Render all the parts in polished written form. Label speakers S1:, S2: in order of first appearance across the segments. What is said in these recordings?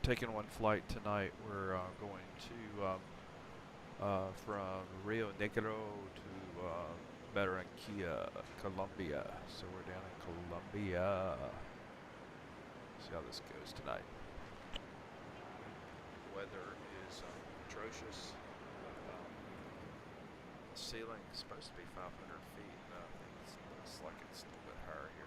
S1: taking one flight tonight. We're going to from Rionegro to Barranquilla, Colombia. So we're down in Colombia. See how this goes tonight. Weather is atrocious. The ceiling is supposed to be 500 feet. I think it looks like it's a little bit higher here.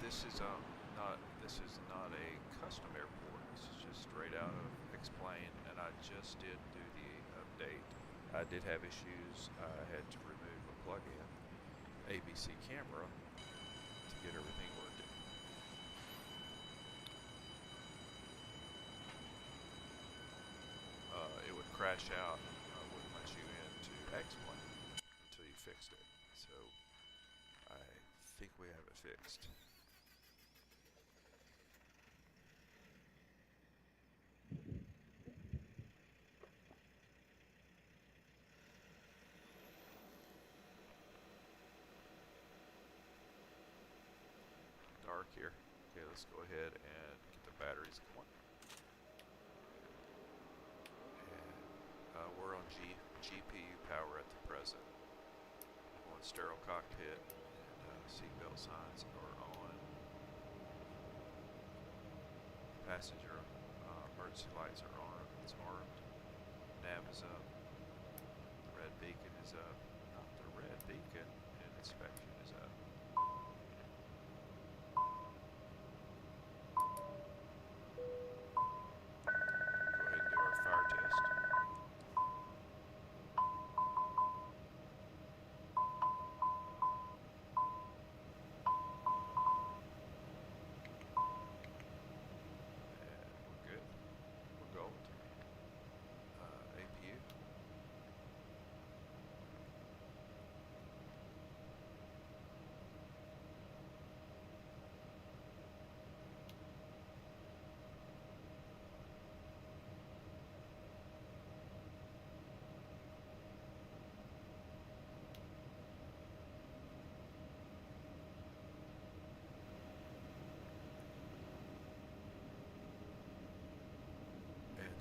S1: This is not a custom airport. This is just straight out of Xplane, and I just did do the update. I did have issues. I had to remove a plug-in ABC camera to get everything working. It would crash out, wouldn't let you into Xplane until you fixed it. So I think we have it fixed. Dark here. Okay, let's go ahead and get the batteries going. And we're on GPU power at the present. On sterile cockpit, and seatbelt signs are on. Passenger emergency lights are on. It's armed. Nav is up. The red beacon is up. Not the red beacon. And inspection is up.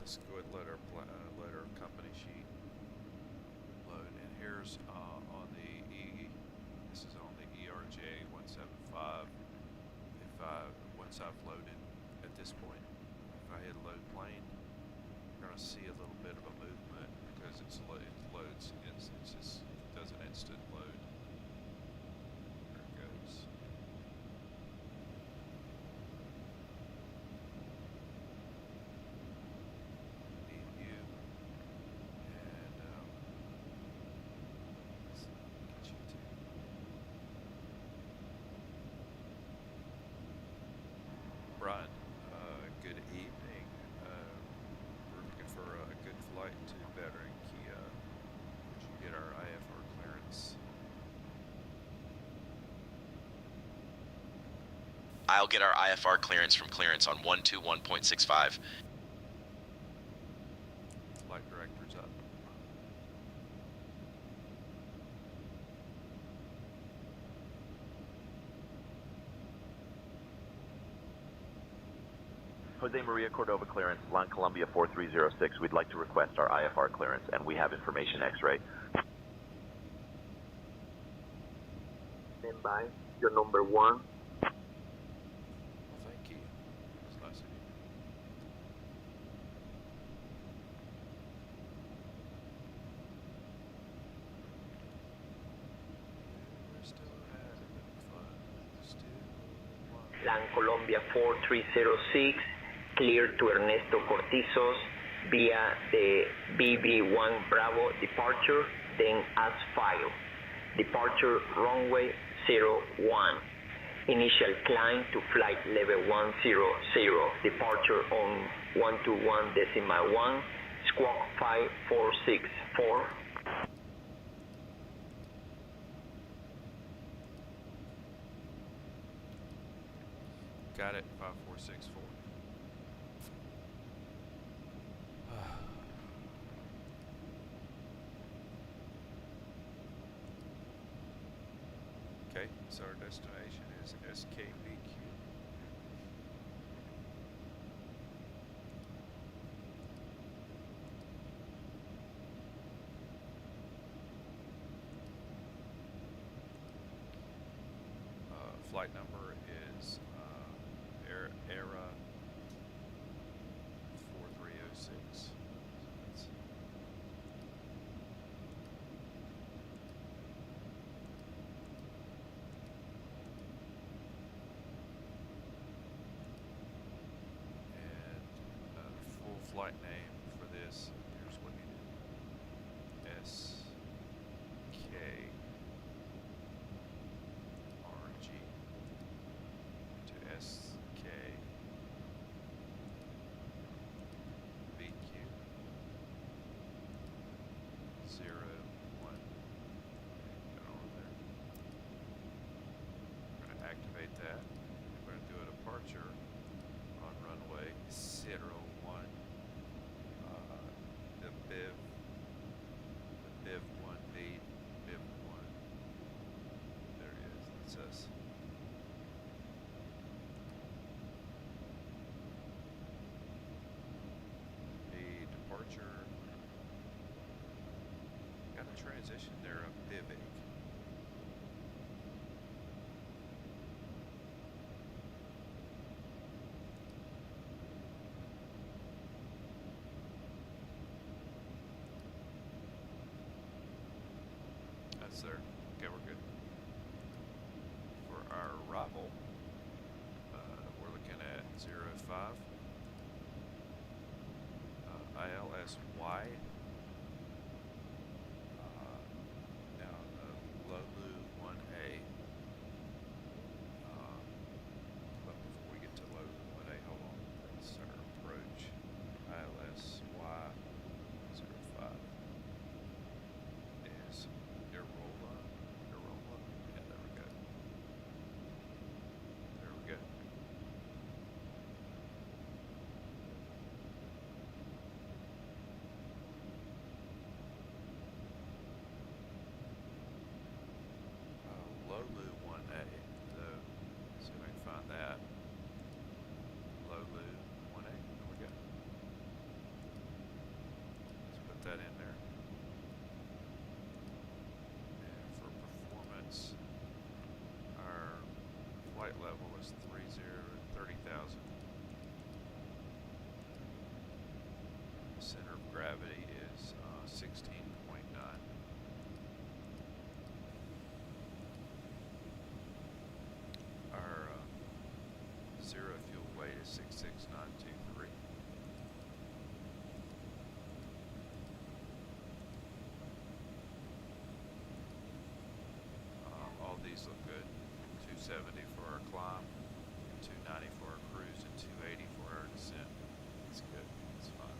S1: Let's go ahead and let our company sheet load. And here's on the this is on the ERJ 175. Once I've loaded at this point, if I hit load plane, you're going to see a little bit of a movement because it loads. It just does an instant load. There it goes. Brian, good evening. We're looking for a good flight to Barranquilla. Would you get our IFR clearance?
S2: I'll get our IFR clearance from clearance on 121.65.
S1: Flight director's up.
S3: Jose Maria Cordova clearance, Line Columbia 4306. We'd like to request our IFR clearance, and we have information X-ray.
S4: Stand by. Your number one.
S1: Well, thank you. It's nice of you. We're still having fun.
S4: Line Colombia 4306, clear to Ernesto Cortizos via the BB1 Bravo departure, then as filed. Departure runway 01. Initial climb to flight level 100. Departure on 121.1, squawk 5464.
S1: Got it, 5464. Okay, so our destination is SKBQ. Flight number is ERA 4306. And full flight name for this, here's what you do. SKRG to SKBQ 01. Go on there. We're going to activate that. We're going to do a departure on runway 01. The Biv 1 lead, Biv 1. There it is. That's us. The departure. Got a transition there of Bivic. That's there. Okay, we're good. For our arrival, we're looking at 05 ILSY down Lolu 1A. But before we get to Lolu 1A, hold on. That's our approach. ILSY 05 is Irola. Yeah, there we go. There we go. Lolu 1A. So, see if I can find that. Lolu 1A. There we go. Let's put that in there. And for performance, our flight level is 30,000. Center of gravity is 16.9. Our zero fuel weight is 66923. All these look good. 270 for our climb, 290 for our cruise, and 280 for our descent. That's good. That's fine.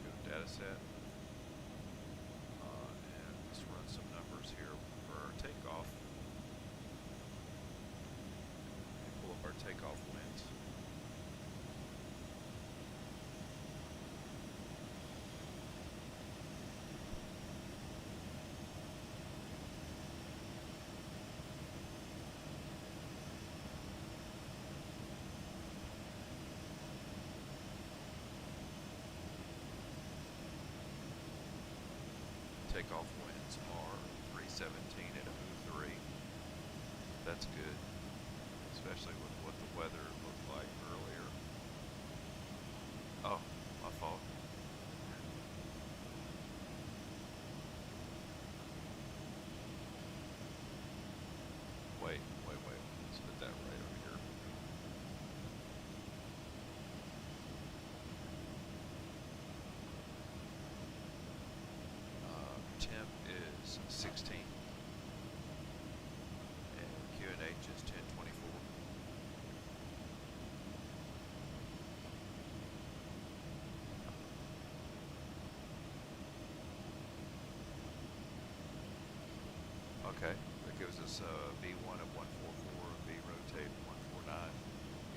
S1: Go to data set. And let's run some numbers here for our takeoff. Pull up our takeoff winds. Takeoff winds are 317 and a 3. That's good, especially with what the weather looked like earlier. Oh, my fault. Wait. Let's put that right over here. Temp is 16 and QNH is 1024. Okay, that gives us V1 of 144, V rotate 149,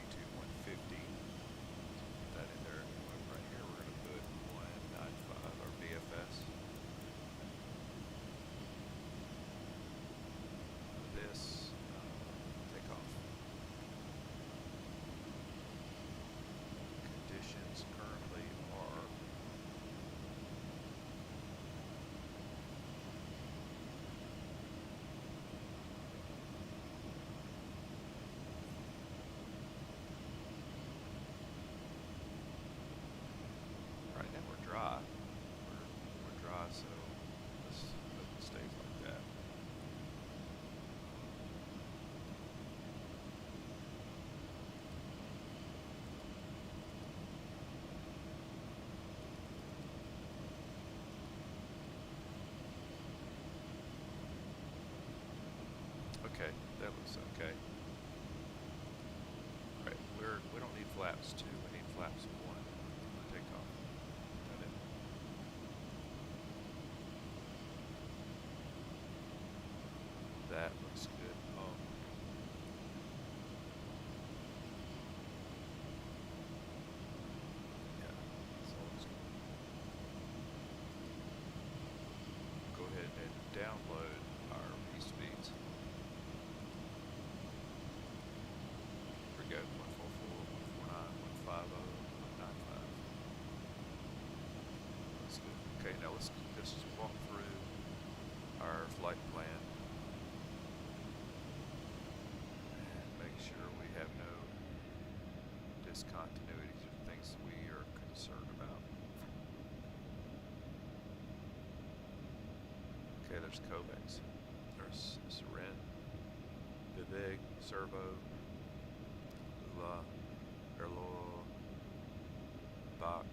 S1: V2 150. Put that in there. Right here, we're going to put 195, our VFS. This, take off. Conditions currently are right now we're dry. We're dry, so let's hope it stays like that. Okay, that looks okay. Alright, we don't need flaps 2, we need flaps 1 for takeoff. That it. That looks good. Yeah, that's all looks good. Go ahead and download our V-speeds. We go 144, 149, 150, 195. That's good. Okay, now let's just walk through our flight plan and make sure we have no discontinuities or things we are concerned about. Okay, there's Kovacs. There's Seren, Vivig, Servo, Lula, Erlo, Bach.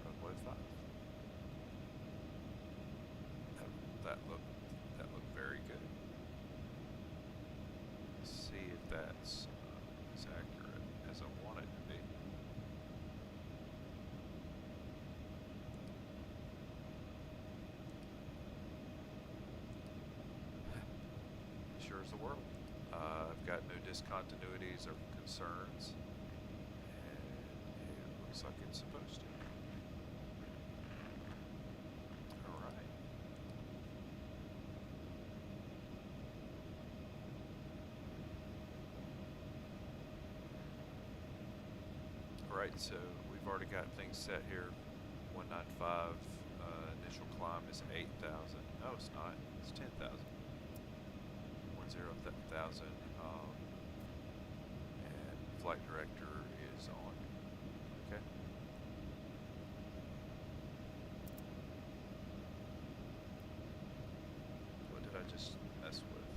S1: Runway 5. That looked very good. Let's see if that's as accurate as I want it to be. Sure as the world. I've got no discontinuities or concerns, and it looks like it's supposed to. All right. All right, so we've already got things set here. 195 initial climb is 8,000. No, it's not. It's 10,000. 10,000, and flight director is on. Okay. What did I just mess with?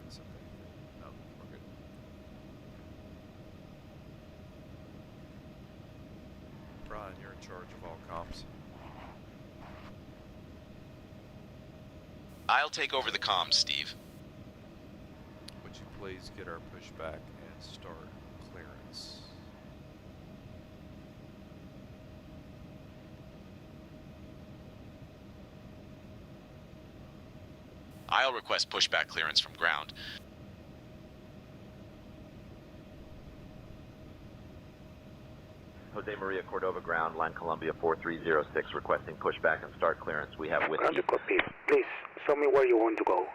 S1: That's okay. No, we're good. Brian, you're in charge of all comms.
S2: I'll take over the comms, Steve.
S1: Would you please get our pushback and start clearance?
S2: I'll request pushback clearance from ground.
S3: Jose Maria Cordova ground, line Columbia 4306, requesting pushback and start clearance. We have whiskey.
S5: Ground to copy. Please, show me where you want to go.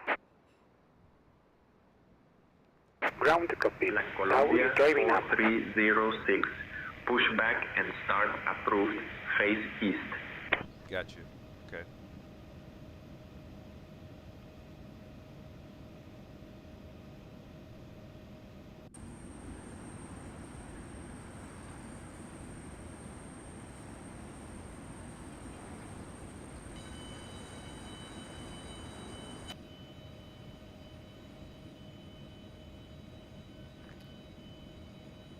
S5: Ground to copy. How are you driving up?
S6: 4306, pushback and start approved, face east.
S1: Got you. Okay.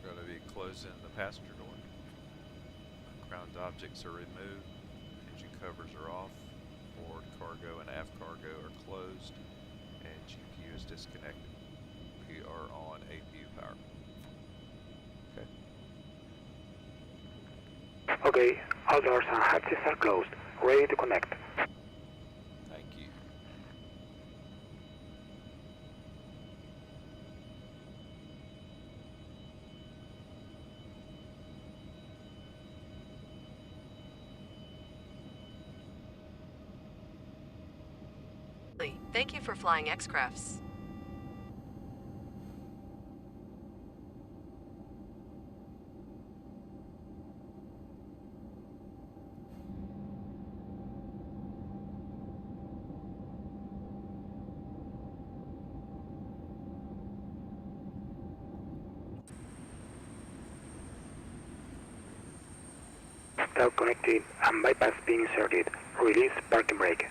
S1: Going to be closing the passenger door. Ground objects are removed. Engine covers are off. Forward cargo and aft cargo are closed. And GPU is disconnected. We are on APU power. Okay.
S5: Okay, all doors and hatches are closed. Ready to connect.
S1: Thank you.
S7: Thank you for flying X-Crafts.
S5: Belt connected and bypass being inserted. Release parking brake.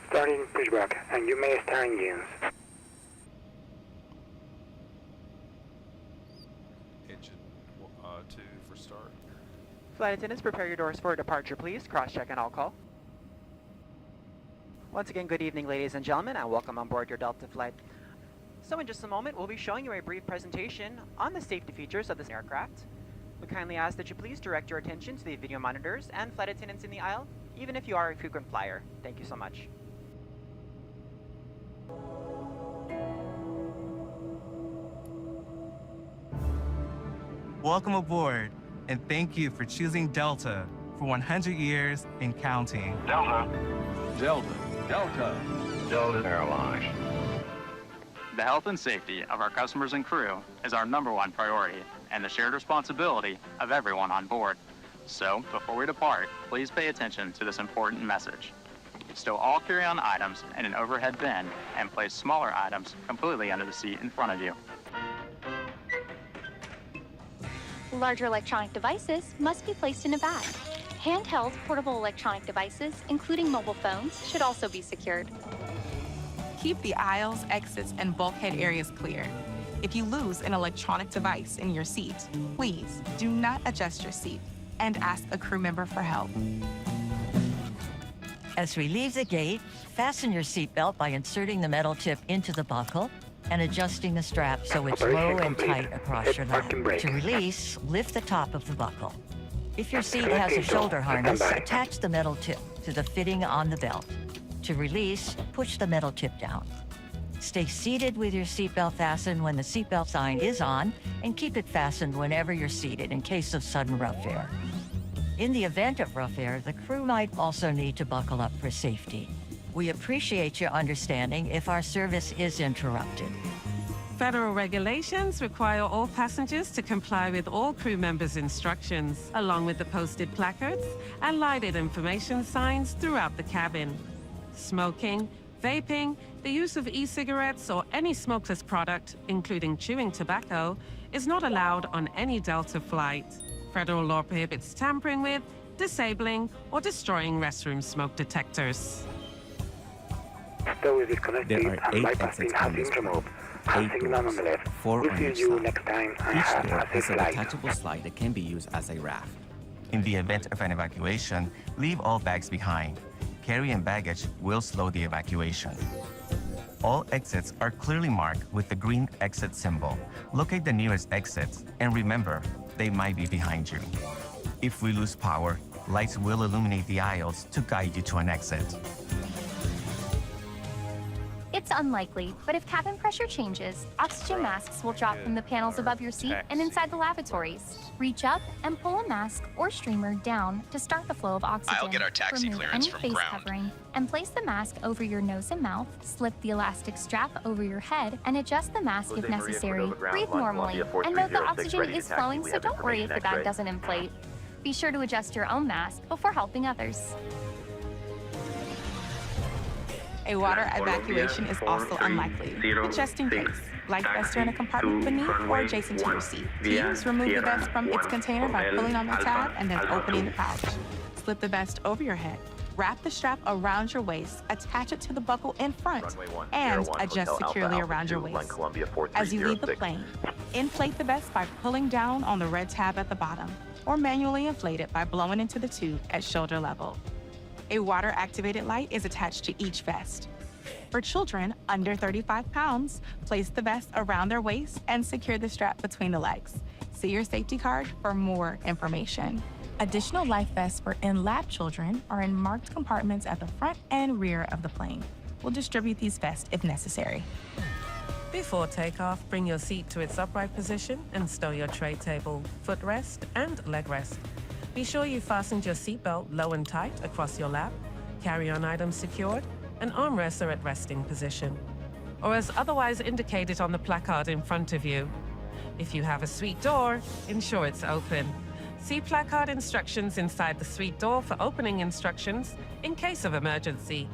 S5: Starting pushback, and you may start engines.
S1: Engine 2 for start.
S8: Flight attendants, prepare your doors for departure, please. Cross-check and I'll call. Once again, good evening, ladies and gentlemen, and welcome on board your Delta flight. So in just a moment, we'll be showing you a brief presentation on the safety features of this aircraft. We kindly ask that you please direct your attention to the video monitors and flight attendants in the aisle, even if you are a frequent flyer. Thank you so much.
S9: Welcome aboard, and thank you for choosing Delta for 100 years and counting.
S5: Delta.
S10: Delta. Delta.
S5: Delta Airlines.
S11: The health and safety of our customers and crew is our #1 priority and the shared responsibility of everyone on board. So, before we depart, please pay attention to this important message. Stow all carry-on items in an overhead bin and place smaller items completely under the seat in front of you.
S12: Larger electronic devices must be placed in a bag. Handheld portable electronic devices, including mobile phones, should also be secured.
S13: Keep the aisles, exits, and bulkhead areas clear. If you lose an electronic device in your seat, please do not adjust your seat and ask a crew member for help.
S14: As we leave the gate, fasten your seatbelt by inserting the metal tip into the buckle and adjusting the strap so it's low and tight across your lap. To release, lift the top of the buckle. If your seat has a shoulder harness, attach the metal tip to the fitting on the belt. To release, push the metal tip down. Stay seated with your seatbelt fastened when the seatbelt sign is on, and keep it fastened whenever you're seated in case of sudden rough air. In the event of rough air, the crew might also need to buckle up for safety. We appreciate your understanding if our service is interrupted.
S15: Federal regulations require all passengers to comply with all crew members' instructions, along with the posted placards and lighted information signs throughout the cabin. Smoking, vaping, the use of e-cigarettes or any smokeless product, including chewing tobacco, is not allowed on any Delta flight. Federal law prohibits tampering with, disabling, or destroying restroom smoke detectors.
S5: Door is disconnected
S16: There are
S5: and
S16: 8
S5: bypass pin
S16: exits
S5: has
S16: on
S5: been
S16: this
S5: removed.
S16: flight.
S5: Have
S16: 8
S5: signal on
S16: doors,
S5: the left.
S16: 4
S5: We'll
S16: on
S5: see
S16: each
S5: you
S16: side.
S5: next time and
S16: Each
S5: have
S16: door
S5: a
S16: has
S5: safe
S16: a
S5: flight.
S16: detachable slide that can be used as a raft.
S9: In the event of an evacuation, leave all bags behind. Carry-on baggage will slow the evacuation. All exits are clearly marked with the green exit symbol. Locate the nearest exits, and remember, they might be behind you. If we lose power, lights will illuminate the aisles to guide you to an exit.
S12: It's unlikely, but if cabin pressure changes, oxygen masks will drop from the panels above your seat and inside the lavatories. Reach up and pull a mask or streamer down to start the flow of oxygen.
S2: I'll get our taxi
S12: Remove
S2: clearance
S12: any
S2: from
S12: face
S2: ground.
S12: covering and place the mask over your nose and mouth, slip the elastic strap over your head, and adjust the mask if
S3: Jose Maria
S12: necessary.
S3: Cordova ground,
S12: Breathe
S3: line
S12: normally,
S3: Columbia
S12: and note the
S3: 4306,
S12: oxygen
S3: ready to
S12: is
S3: taxi.
S12: flowing,
S3: We
S12: so
S3: have
S12: don't worry if the
S3: information
S12: bag
S3: X-ray.
S12: doesn't inflate. Be sure to adjust your own mask before helping others.
S13: A water evacuation is also unlikely, but just in case, life vests are in a compartment beneath or adjacent to your seat. To use, remove the vest from its container by pulling on the tab and then opening the pouch. Slip the vest over your head. Wrap the strap around your waist, attach it to the buckle in front, and adjust securely around your waist. As you leave the plane, inflate the vest by pulling down on the red tab at the bottom, or manually inflate it by blowing into the tube at shoulder level. A water-activated light is attached to each vest. For children under 35 pounds, place the vest around their waist and secure the strap between the legs. See your safety card for more information. Additional life vests for in-lab children are in marked compartments at the front and rear of the plane. We'll distribute these vests if necessary.
S15: Before takeoff, bring your seat to its upright position and stow your tray table, footrest, and leg rest. Be sure you fastened your seatbelt low and tight across your lap, carry-on items secured, and armrests are at resting position, or as otherwise indicated on the placard in front of you. If you have a suite door, ensure it's open. See placard instructions inside the suite door for opening instructions in case of emergency.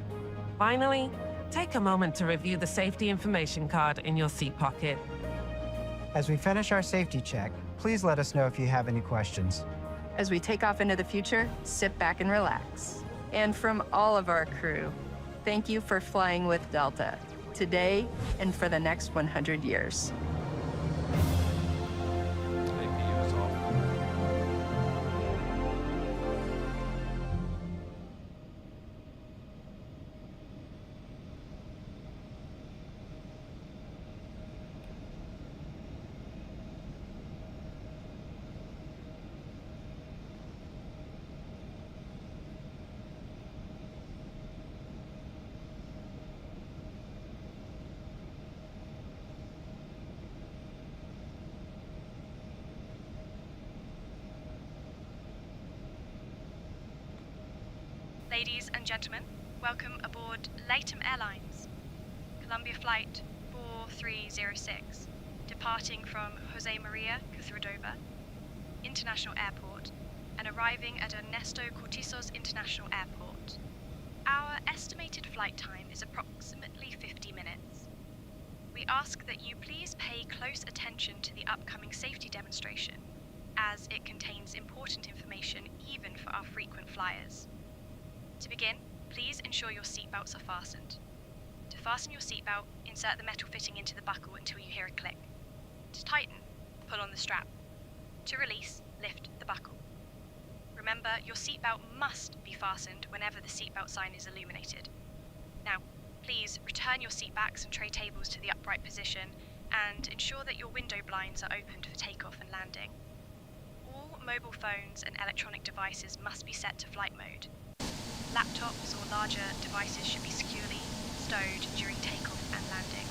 S15: Finally, take a moment to review the safety information card in your seat pocket.
S17: As we finish our safety check, please let us know if you have any questions.
S7: As we take off into the future, sit back and relax. And from all of our crew, thank you for flying with Delta, today and for the next 100 years.
S18: Ladies and gentlemen, welcome aboard Latam Airlines, Colombia Flight 4306, departing from Jose Maria Cuzurdova International Airport and arriving at Ernesto Cortizos International Airport. Our estimated flight time is approximately 50 minutes. We ask that you please pay close attention to the upcoming safety demonstration, as it contains important information even for our frequent flyers. To begin, please ensure your seatbelts are fastened. To fasten your seatbelt, insert the metal fitting into the buckle until you hear a click. To tighten, pull on the strap. To release, lift the buckle. Remember, your seatbelt must be fastened whenever the seatbelt sign is illuminated. Now, please return your seat backs and tray tables to the upright position and ensure that your window blinds are opened for takeoff and landing. All mobile phones and electronic devices must be set to flight mode. Laptops or larger devices should be securely stowed during takeoff and landing.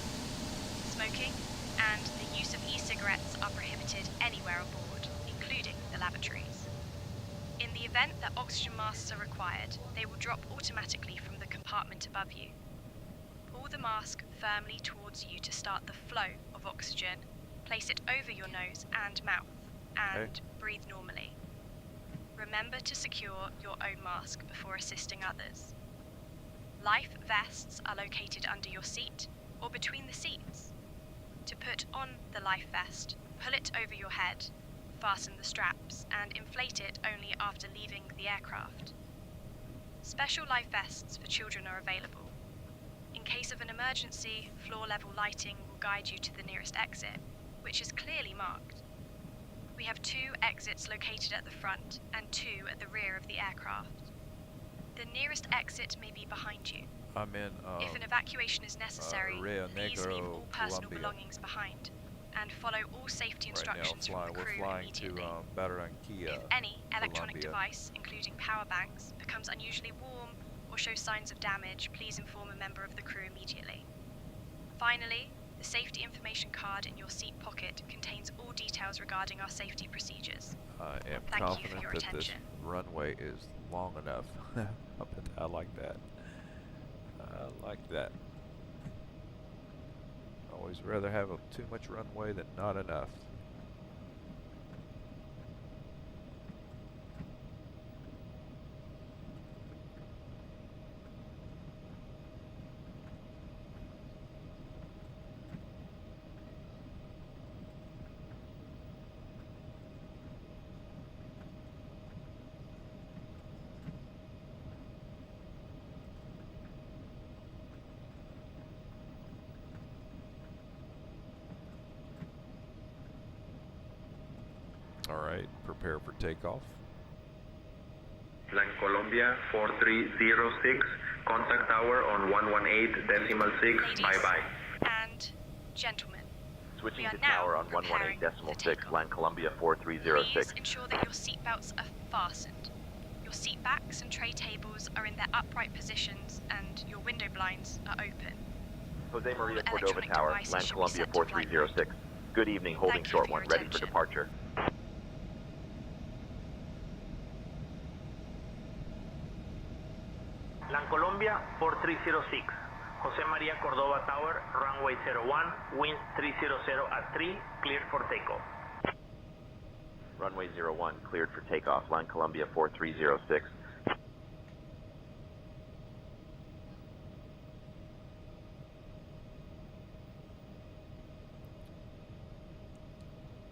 S18: Smoking and the use of e-cigarettes are prohibited anywhere aboard, including the lavatories. In the event that oxygen masks are required, they will drop automatically from the compartment above you. Pull the mask firmly towards you to start the flow of oxygen, place it over your nose and mouth, and breathe normally. Remember to secure your own mask before assisting others. Life vests are located under your seat or between the seats. To put on the life vest, pull it over your head, fasten the straps, and inflate it only after leaving the aircraft. Special life vests for children are available. In case of an emergency, floor-level lighting will guide you to the nearest exit, which is clearly marked. We have 2 exits located at the front and 2 at the rear of the aircraft. The nearest exit may be behind you.
S1: I'm in
S18: if an evacuation is necessary, please leave all personal
S1: Colombia.
S18: belongings behind and follow all safety instructions from the crew
S1: we're flying
S18: immediately.
S1: to Barranquilla,
S18: If any electronic
S1: Colombia.
S18: device, including power banks, becomes unusually warm or shows signs of damage, please inform a member of the crew immediately. Finally, the safety information card in your seat pocket contains all details regarding our safety procedures.
S1: I am
S18: Thank you
S1: confident
S18: for your
S1: that
S18: attention.
S1: this runway is long enough. I like that. I like that. Always rather have too much runway than not enough. All right, prepare for takeoff.
S6: Line Colombia 4306, contact tower on 118.6.
S18: Ladies
S6: Bye-bye.
S18: and gentlemen,
S3: Switching
S18: We are
S3: to
S18: now
S3: tower on
S18: preparing
S3: 118.6, land Columbia 4306.
S18: Please ensure that your seatbelts are fastened. Your seat backs and tray tables are in their upright positions and your window blinds are open.
S3: Jose Maria
S18: All
S3: Cordova
S18: electronic
S3: Tower,
S18: devices
S3: land
S18: should be
S3: Columbia
S18: set to flight
S3: 4306. Good evening, holding
S18: Thank you
S3: short
S18: for your
S3: one, ready for
S18: attention.
S3: departure.
S4: Land Colombia 4306, Jose Maria Cordova Tower, runway 01, wind 300 at 3, cleared for takeoff.
S3: Runway 01, cleared for takeoff, land Columbia 4306.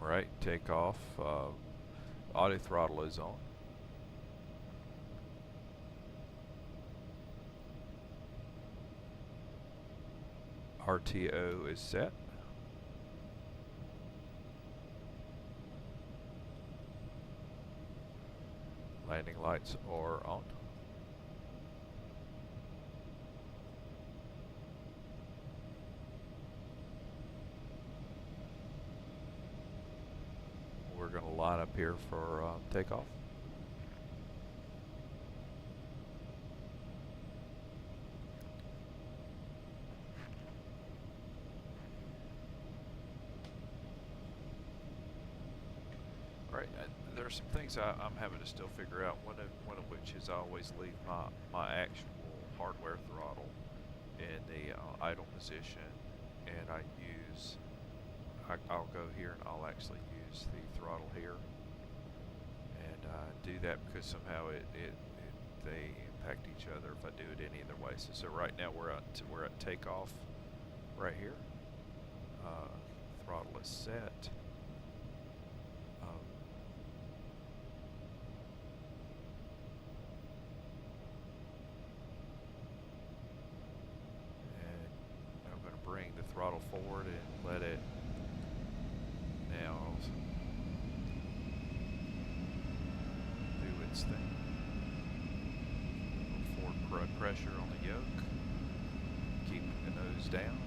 S1: Right, takeoff. Auto throttle is on. RTO is set. Landing lights are on. We're going to line up here for takeoff. Alright, there are some things I'm having to still figure out, one of which is I always leave my actual hardware throttle in the idle position, and I'll go here and I'll actually use the throttle here, and do that because somehow they impact each other if I do it any other way. So right now we're at takeoff right here. Throttle is set. Bring the throttle forward and let it now do its thing. Forward pressure on the yoke, keeping the nose down.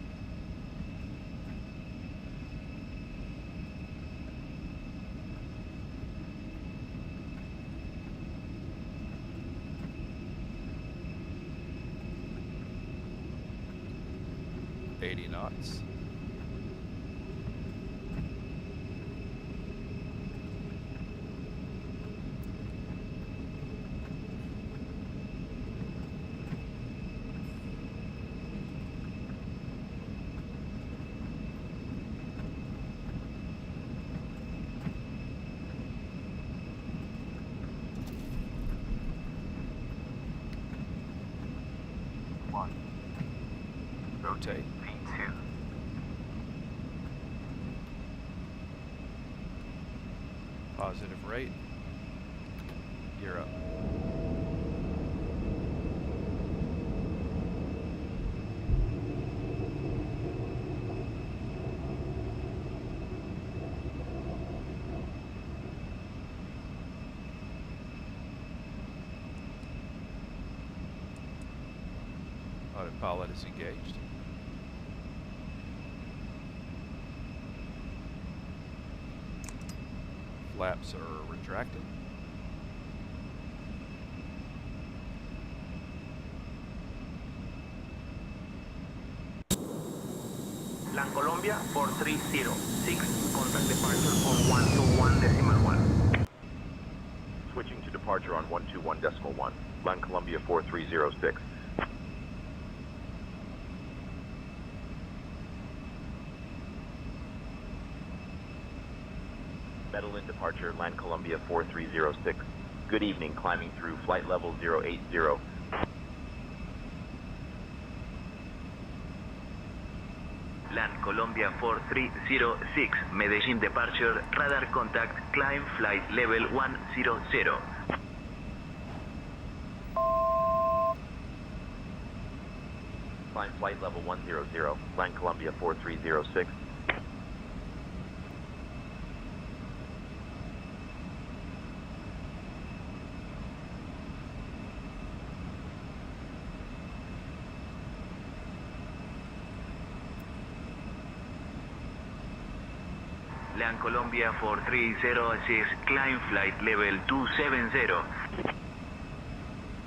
S1: Knots. Rotate. Positive rate. Gear up. Autopilot is engaged. Flaps are retracted.
S4: Land Colombia 4306, contact departure on 121.1.
S3: Switching to departure on 121.1, land Columbia 4306. Metal in departure, land Columbia 4306. Good evening, climbing through flight level 080.
S19: Land Colombia 4306, Medellin departure, radar contact, climb flight level 100.
S3: Climb flight level 100, land Columbia 4306.
S19: Land Colombia 4306, climb flight level 270.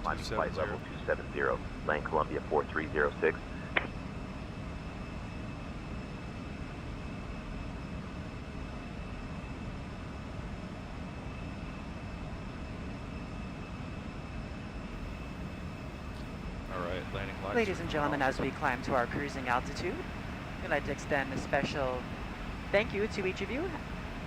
S3: Climbing flight level 270, Land Colombia 4306.
S8: Ladies and gentlemen, as we climb to our cruising altitude, we'd like to extend a special thank you to each of you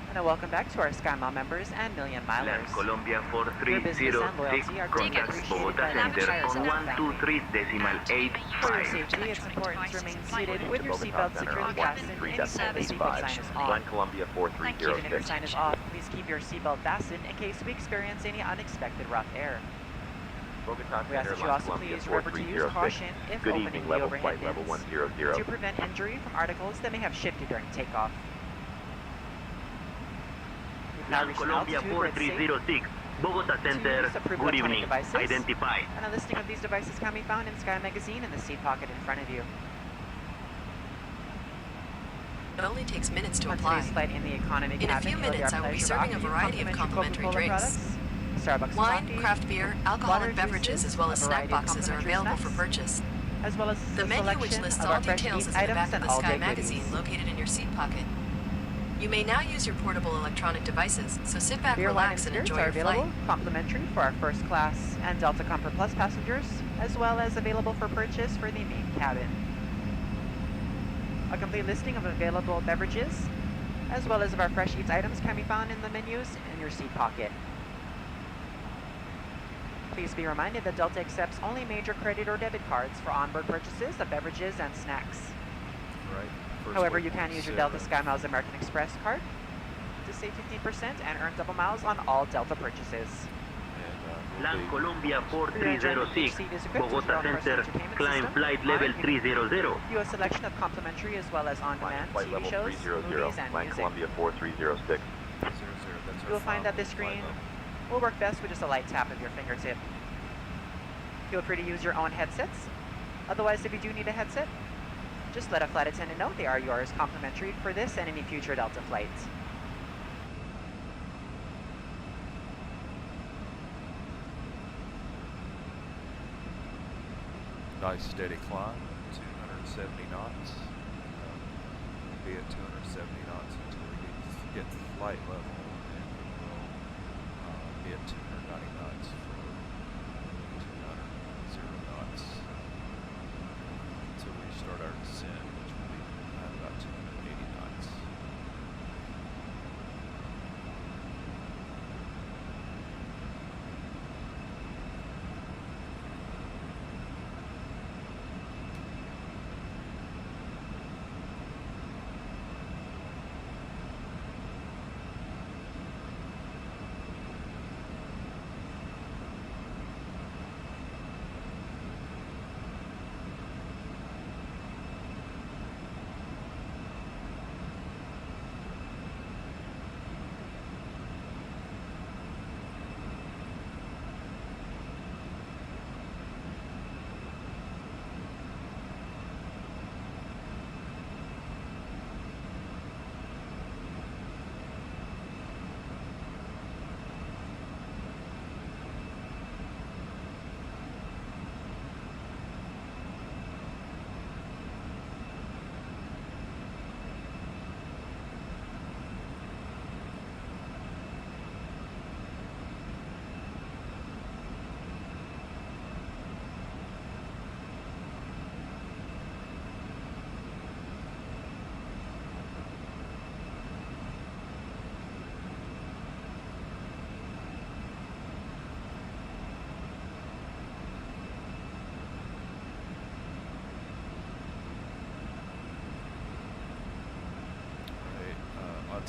S8: and a welcome back to our SkyMile members and Million Milers.
S19: Land Colombia
S8: Your business
S19: 4306,
S8: and loyalty are greatly
S19: contact
S8: appreciated
S19: Bogota
S8: by the
S19: Center
S8: entire
S19: on
S8: Xplane family.
S19: 123.85.
S8: For your safety, it's important to remain seated with your seatbelt securely fastened anytime the seatbelt sign is on.
S3: Land Colombia
S8: Even if your
S3: 4306.
S8: sign is off, please keep your seatbelt fastened in case we experience any unexpected rough air.
S3: Bogota
S8: We ask
S3: Center,
S8: that you
S3: Land
S8: also
S3: Colombia
S8: please remember to use
S3: 4306.
S8: caution if
S3: Good
S8: opening
S3: evening,
S8: the
S3: level
S8: overhead
S3: flight level
S8: bins
S3: 100.
S8: to prevent injury from articles that may have shifted during takeoff. We've now
S19: Land
S8: reached an
S19: Colombia
S8: altitude where it's safe
S19: 4306, Bogota Center,
S8: use approved
S19: good
S8: electronic
S19: evening,
S8: devices.
S19: identify.
S8: And a listing of these devices can be found in Sky Magazine in the seat pocket in front of you.
S20: It only takes minutes to
S8: On
S20: apply.
S8: today's flight in the economy
S20: In a
S8: cabin,
S20: few
S8: it'll be
S20: minutes,
S8: our
S20: I will be
S8: pleasure to
S20: serving a
S8: offer you
S20: variety of complimentary
S8: Coca-Cola
S20: drinks.
S8: products, Starbucks
S20: Wine,
S8: coffee,
S20: craft beer, alcoholic
S8: water,
S20: beverages,
S8: juices,
S20: as well as
S8: a
S20: snack
S8: variety of
S20: boxes are
S8: complimentary
S20: available
S8: snacks,
S20: for purchase.
S8: as well as
S20: The
S8: a
S20: menu, which
S8: selection
S20: lists
S8: of
S20: all
S8: our fresh
S20: details,
S8: eats
S20: is in the
S8: items
S20: back of
S8: and
S20: the
S8: all
S20: Sky
S8: day
S20: Magazine
S8: goodies.
S20: located in your seat pocket. You may now use your portable electronic devices, so sit back,
S8: Beer, wine, and
S20: relax, and
S8: spirits
S20: enjoy
S8: are
S20: your flight.
S8: available complimentary for our first class and Delta Comfort Plus passengers, as well as available for purchase for the main cabin. A complete listing of available beverages, as well as of our fresh eats items, can be found in the menus in your seat pocket. Please be reminded that Delta accepts only major credit or debit cards for onboard purchases of beverages and snacks. However, you can use your Delta SkyMiles American Express card to save 15% and earn double miles on all Delta purchases.
S19: Land Colombia 4306, Bogota Center, climb flight level 300.
S8: You have a selection of complimentary as well as on-demand
S3: Flight
S8: TV
S3: level
S8: shows,
S3: 300,
S8: movies, and
S3: Land
S8: music.
S3: Colombia 4306.
S8: You will find that this screen will work best with just a light tap of your fingertip. Feel free to use your own headsets. Otherwise, if you do need a headset, just let a flight attendant know they are yours complimentary for this and any future Delta flights.
S1: Nice steady climb, 270 knots. Be at 270 knots until we get to flight level, and we'll be at 290 knots for 200 knots until we start our descent, which will be at about 280 knots.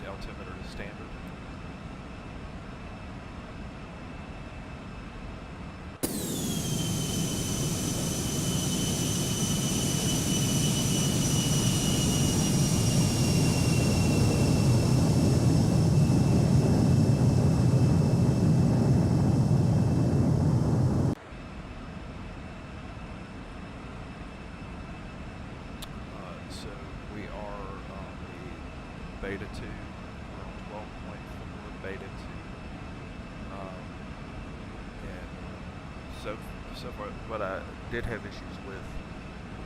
S1: Altimeter to standard. So we are on the Beta 2 made it to. And so far, what I did have issues with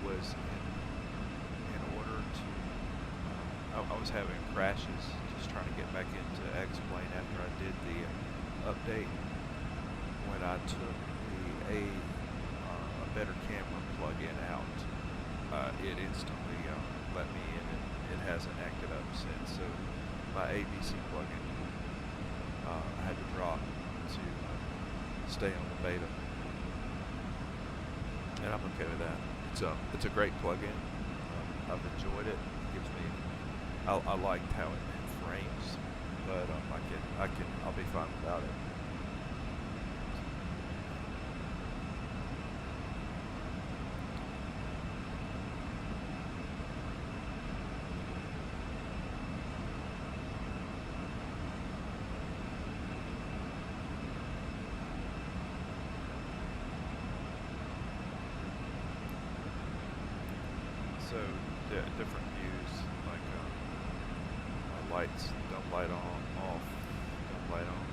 S1: was in order to, I was having crashes just trying to get back into Xplane after I did the update. When I took a better camera plug-in out, it instantly let me in, and it hasn't acted up since. So my ABC plug-in I had to drop to stay on the beta, and I'm okay with that. It's a great plug-in. I've enjoyed it. It gives me, I liked how it frames, but I'll be fine without it. So different views, like lights don't light on, off, don't light on.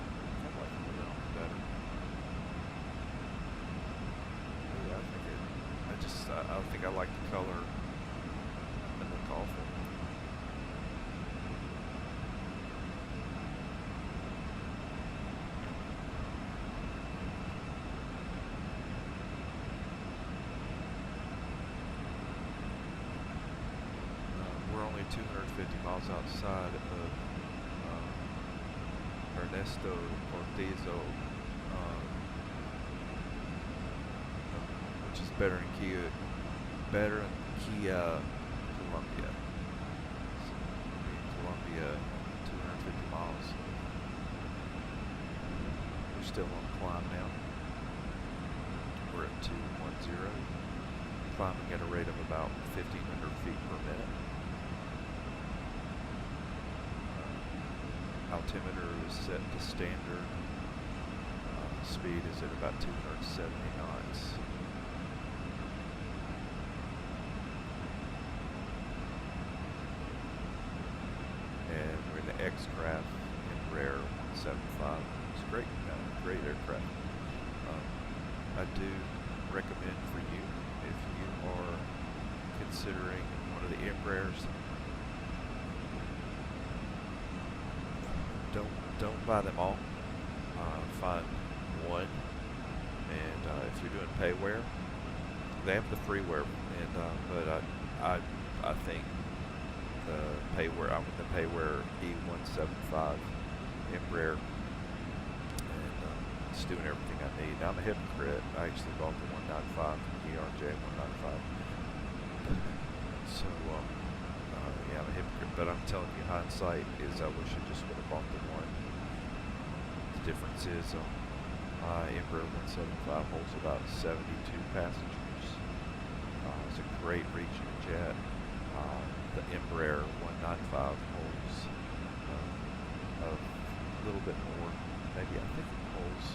S1: I like the light on better. Yeah, I think I like the color and the awful. We're only 250 miles outside of Ernesto Cortizo, which is better than Kia Colombia. So Colombia, 250 miles. We're still on climb now. We're at 210, climbing at a rate of about 1,500 feet per minute. Altimeter is set to standard. Speed is at about 270 knots. And we're in the X-Craft Embraer 175. It's a great aircraft. I do recommend for you, if you are considering one of the Embraers, don't buy them all. Find one, and if you're doing payware, they have the freeware, and but I think the payware. I'm with the payware E175 Embraer, and it's doing everything I need. Now, I'm a hypocrite. I actually bought the 195 ERJ 195. So yeah, I'm a hypocrite, but I'm telling you, hindsight is I wish I just would have bought the one. The difference is Embraer 175 holds about 72 passengers. It's a great regional jet. The Embraer 195 holds a little bit more. Maybe I think it holds.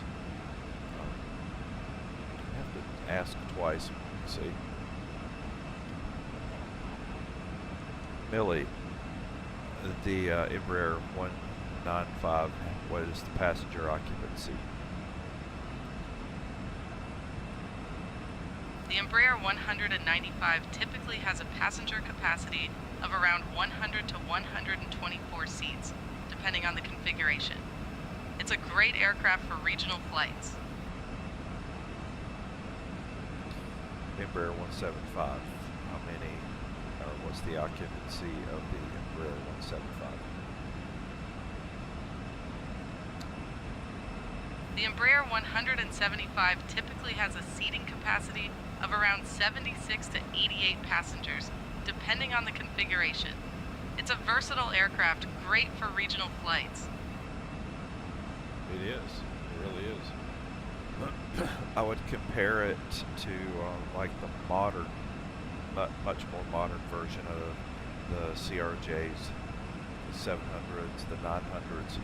S1: I have to ask twice. See. Millie, the Embraer 195, what is the passenger occupancy?
S21: The Embraer 195 typically has a passenger capacity of around 100 to 124 seats, depending on the configuration. It's a great aircraft for regional flights.
S1: Embraer 175, how many? What's the occupancy of the Embraer 175?
S21: The Embraer 175 typically has a seating capacity of around 76 to 88 passengers, depending on the configuration. It's a versatile aircraft, great for regional flights.
S1: It is. It really is. I would compare it to like the modern, much more modern version of the CRJs, the 700s, the 900s,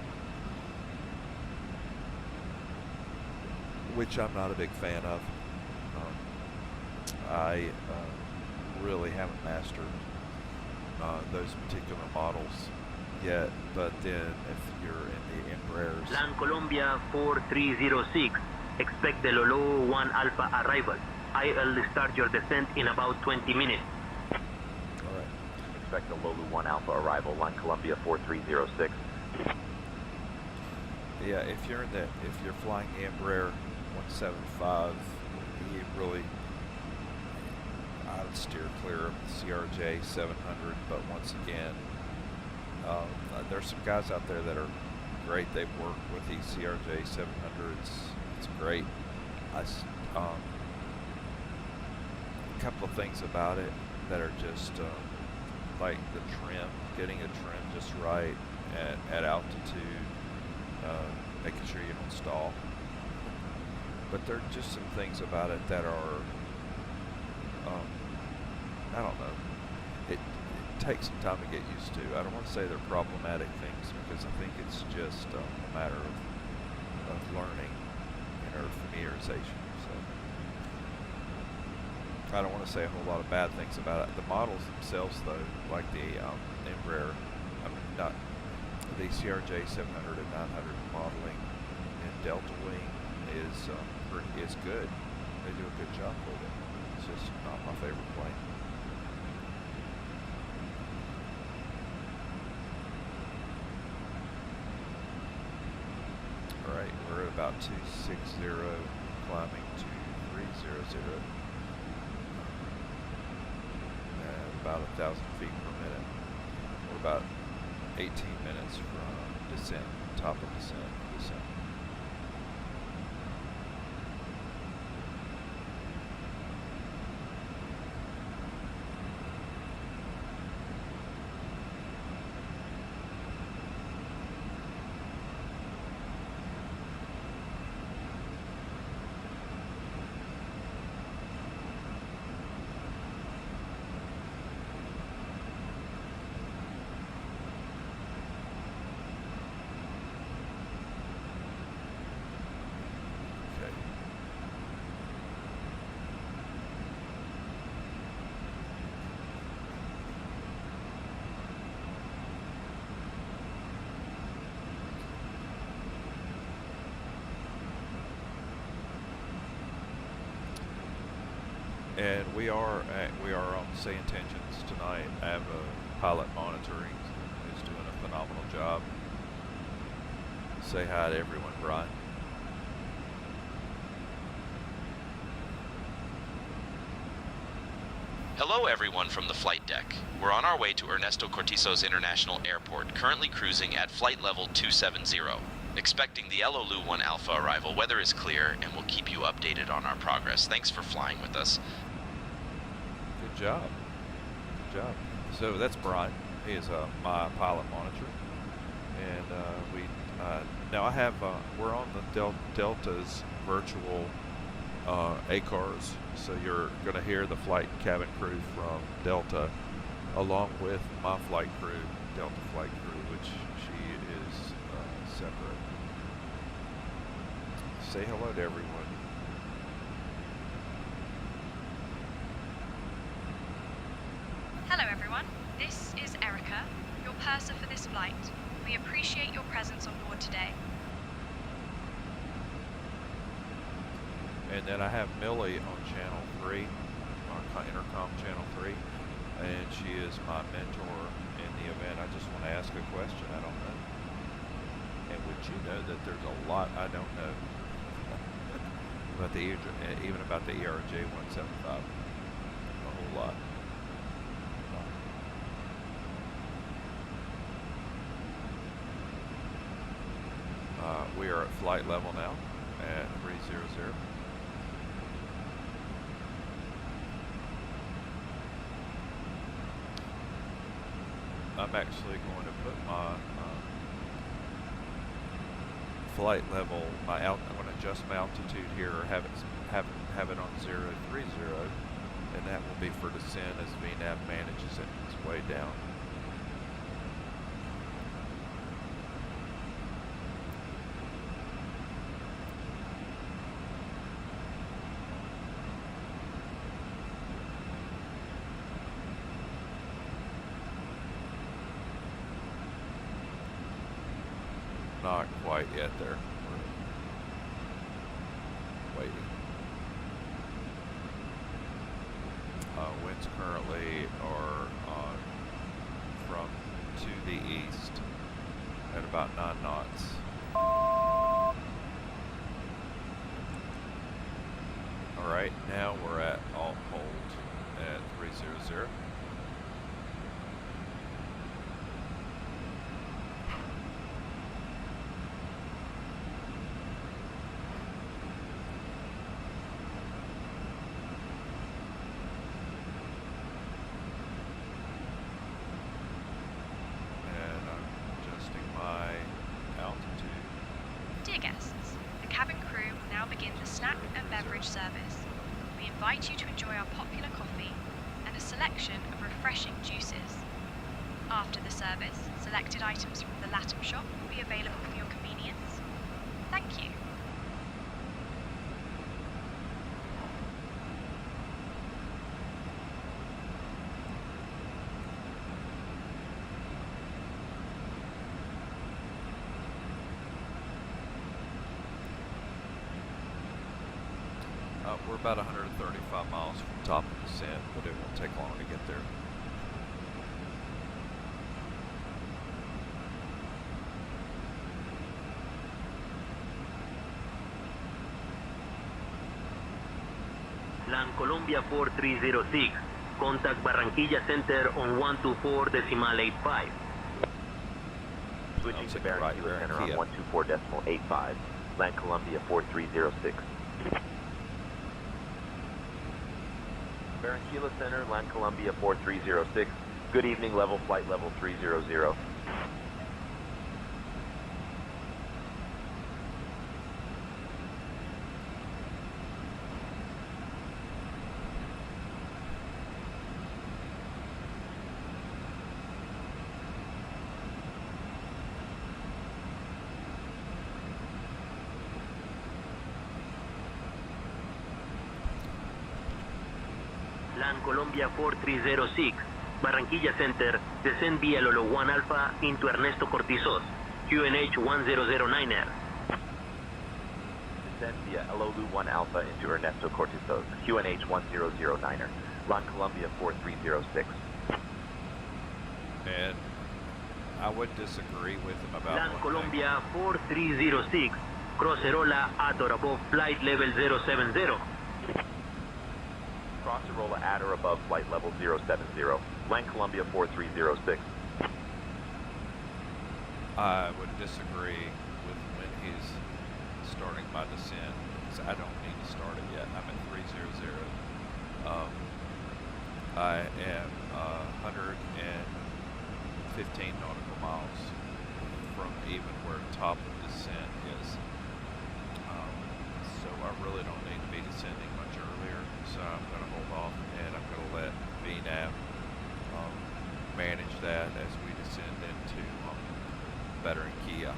S1: which I'm not a big fan of. I really haven't mastered those particular models yet, but then if you're in the Embraers.
S4: Land Colombia 4306. Expect the Lolo 1 Alpha arrival. I'll start your descent in about 20 minutes.
S1: All right.
S3: Expect the Lolo 1 Alpha arrival. Line Columbia 4306.
S1: Yeah, if you're flying the Embraer 175, you really, I would steer clear of the CRJ 700. But once again, there's some guys out there that are great. They've worked with these CRJ 700s. It's great. A couple of things about it that are just like the trim, getting a trim just right at altitude, making sure you don't stall. But there are just some things about it that are, I don't know, it takes some time to get used to. I don't want to say they're problematic things because I think it's just a matter of learning or familiarization. So I don't want to say a whole lot of bad things about it. The models themselves, though, like the Embraer, not the CRJ 700 and 900 modeling in Delta Wing is good. They do a good job with it. It's just not my favorite plane. All right, we're at about 260, climbing to 300. About 1,000 feet per minute. We're about 18 minutes from descent, top of descent. And we are on Say Intentions tonight. I have a pilot monitoring who's doing a phenomenal job. Say hi to everyone, Brian.
S2: Hello everyone from the flight deck. We're on our way to Ernesto Cortizos International Airport, currently cruising at flight level 270. Expecting the LOLU 1 Alpha arrival, weather is clear, and we'll keep you updated on our progress. Thanks for flying with us.
S1: Good job. Good job. So that's Brian. He is my pilot monitor. And now I have, we're on the Delta's virtual ACARS. So you're going to hear the flight cabin crew from Delta along with my flight crew, Delta flight crew, which she is separate. Say hello to everyone.
S18: Hello everyone, this is Erica, your purser for this flight. We appreciate your presence on board today.
S1: And then I have Millie on channel 3, on intercom channel 3, and she is my mentor in the event. I just want to ask a question I don't know. And would you know that there's a lot I don't know about even about the ERJ 175? A whole lot. We are at flight level now at 300. I'm actually going to put my flight level, I'm going to adjust my altitude here, or have it on 030, and that will be for descent as VNAV manages it its way down. Not quite yet there. We're waiting. Winds currently are from to the east at about 9 knots. Alright, now we're at alt hold at 300.
S18: Dear guests, the cabin crew will now begin the snack and beverage service. We invite you to enjoy our popular coffee and a selection of refreshing juices. After the service, selected items from the Latam shop will be available for your convenience. Thank you.
S1: We're about 135 miles from top of descent, but it won't take long to get there.
S4: LAN Colombia 4306, contact Barranquilla Center on 124.85.
S3: Switching to Barranquilla Center on 124.85, LAN Colombia 4306. Barranquilla Center, LAN Colombia 4306. Good evening, level flight level 300.
S4: LAN Colombia 4306, Barranquilla Center, descend via Lolo 1 Alpha into Ernesto Cortizos, QNH 1009er.
S3: Descend via LOLU 1 Alpha into Ernesto Cortizos, QNH 1009er, LAN Colombia 4306.
S1: And I would disagree with him about
S4: LAN
S1: one
S4: Colombia 4306, Crocerola at or above flight level 070.
S3: Crocerola at or above flight level 070, LAN Colombia 4306.
S1: I would disagree with when he's starting my descent, because I don't need to start it yet. I'm at 300. I am 115 nautical miles from even where top of descent is. So I really don't need to be descending much earlier. So I'm going to hold off and I'm going to let VNAV manage that as we descend into Barranquilla.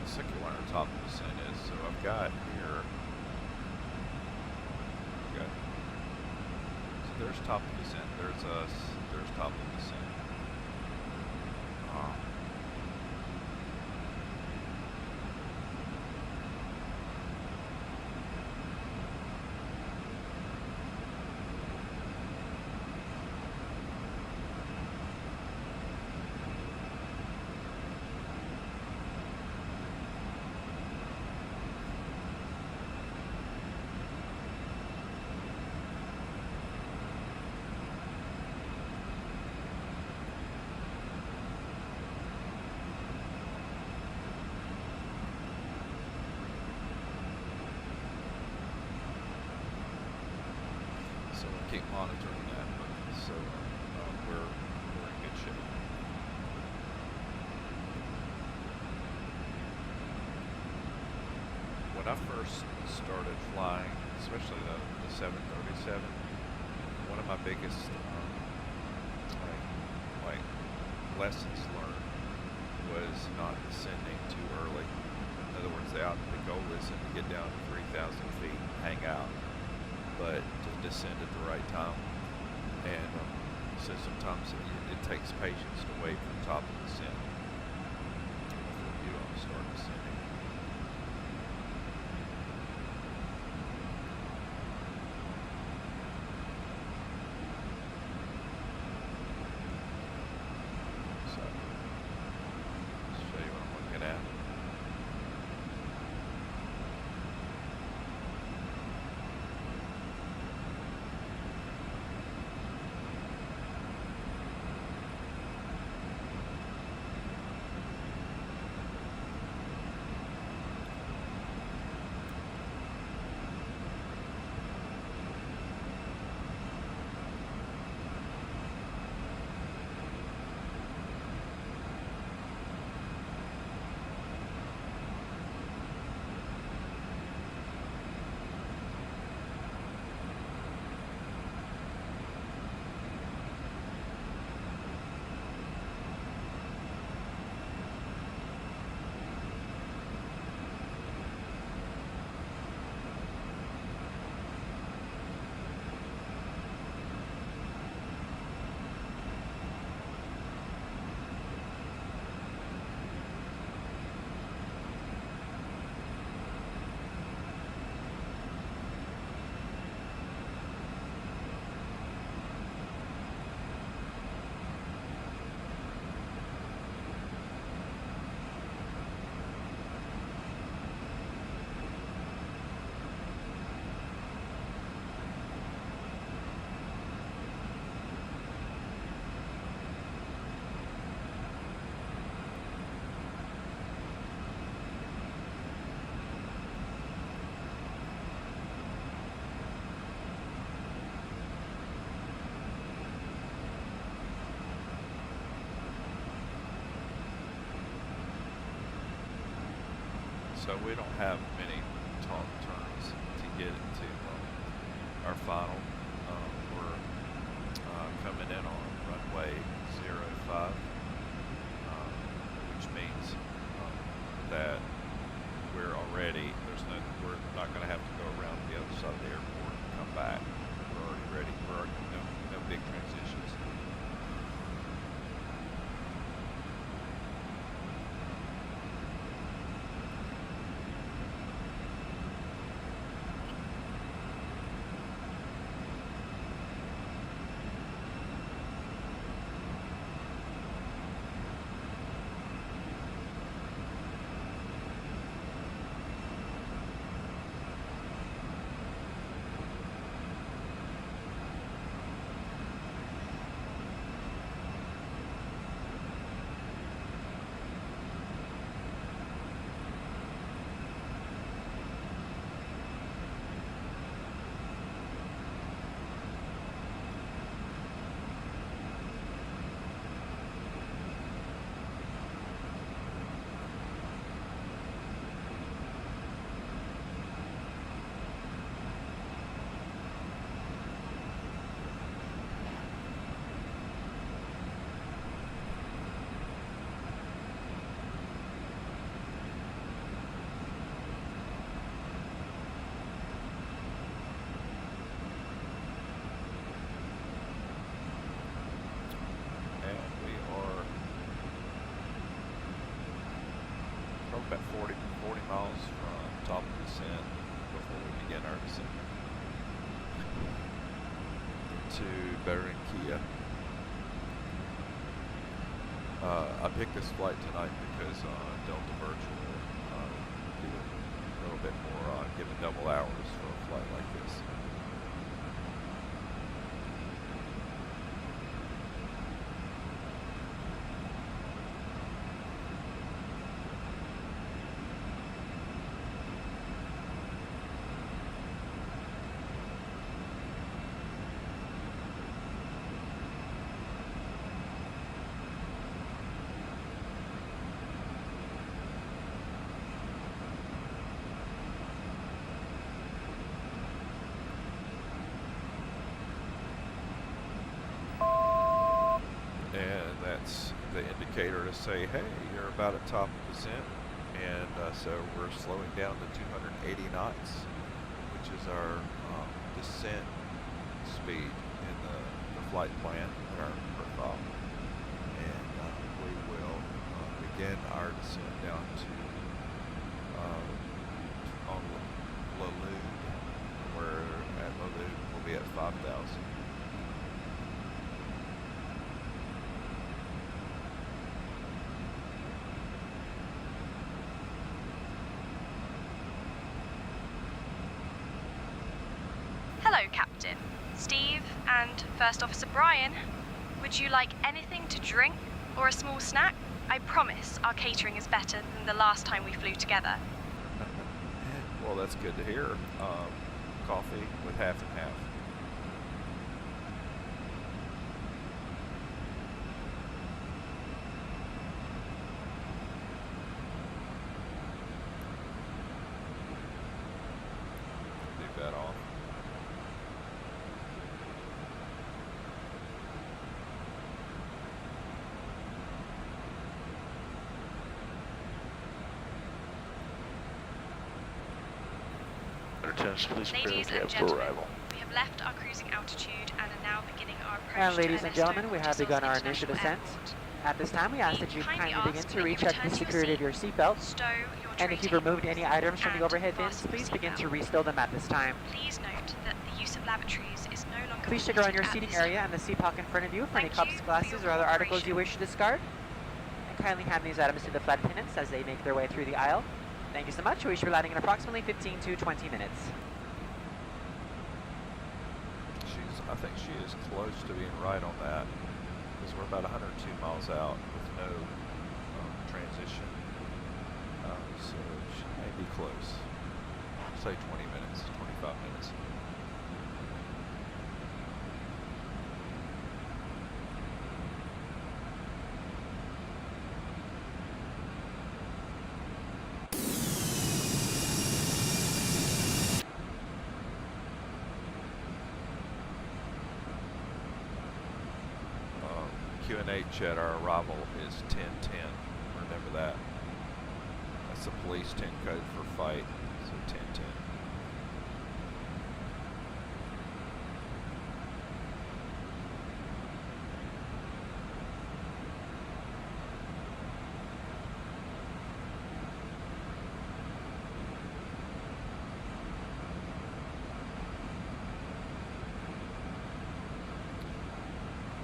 S1: Second one on top of descent is, so I've got here, so there's top of descent, there's us, there's top of descent. So we'll keep monitoring that, so we're in good when I first started flying, especially the 737, one of my biggest like lessons learned was not descending too early. In other words, the goal isn't to get down to 3,000 feet and hang out, but to descend at the right time. And so sometimes it takes patience to wait for the top of the descent before you start descending. So we don't have many talk turns to get into our final. We're coming in on runway 05, which means that we're not going to have to go around the other side of the airport and come back. We're already ready. No big transitions. About 40 miles from top of descent before we begin our descent to Barranquilla. I picked this flight tonight because Delta Virtual give it a little bit more, given double hours for a flight like this. the indicator to say, hey, you're about at top of descent. And so we're slowing down to 280 knots, which is our descent speed in the flight plan in our profile. And we will begin our descent down to on Lalude, where at Lalude we'll be at 5,000.
S18: Hello, Captain. Steve and First Officer Brian. Would you like anything to drink or a small snack? I promise our catering is better than the last time we flew together.
S1: Well, that's good to hear. Coffee with half and half. Leave that off.
S18: Ladies and gentlemen, we have left our cruising altitude and are now beginning our approach
S8: And ladies
S18: to
S8: and gentlemen, we have begun our
S18: International
S8: initial descent.
S18: Airport.
S8: At this time, we ask that you kindly begin to recheck the security of your seatbelt.
S18: Stow your
S8: And
S18: tray
S8: if you've
S18: tables
S8: removed any items from the
S18: and
S8: overhead bins,
S18: fasten
S8: please
S18: your
S8: begin to
S18: seatbelt.
S8: restow them at this time.
S18: Please note that the use of lavatories is no longer
S8: Please check around your
S18: permitted at
S8: seating
S18: this
S8: area
S18: time.
S8: and the seat pocket in front of you for any
S18: Thank
S8: cups,
S18: you for
S8: glasses,
S18: your
S8: or other articles you
S18: cooperation.
S8: wish to discard. And kindly hand these items to the flight attendants as they make their way through the aisle. Thank you so much. We should be landing in approximately 15 to 20 minutes.
S1: I think she is close to being right on that, because we're about 102 miles out with no transition. So she may be close. Say 20 minutes, 25 minutes. QNH at our arrival is 1010. Remember that. That's the police 10 code for fight. So 1010.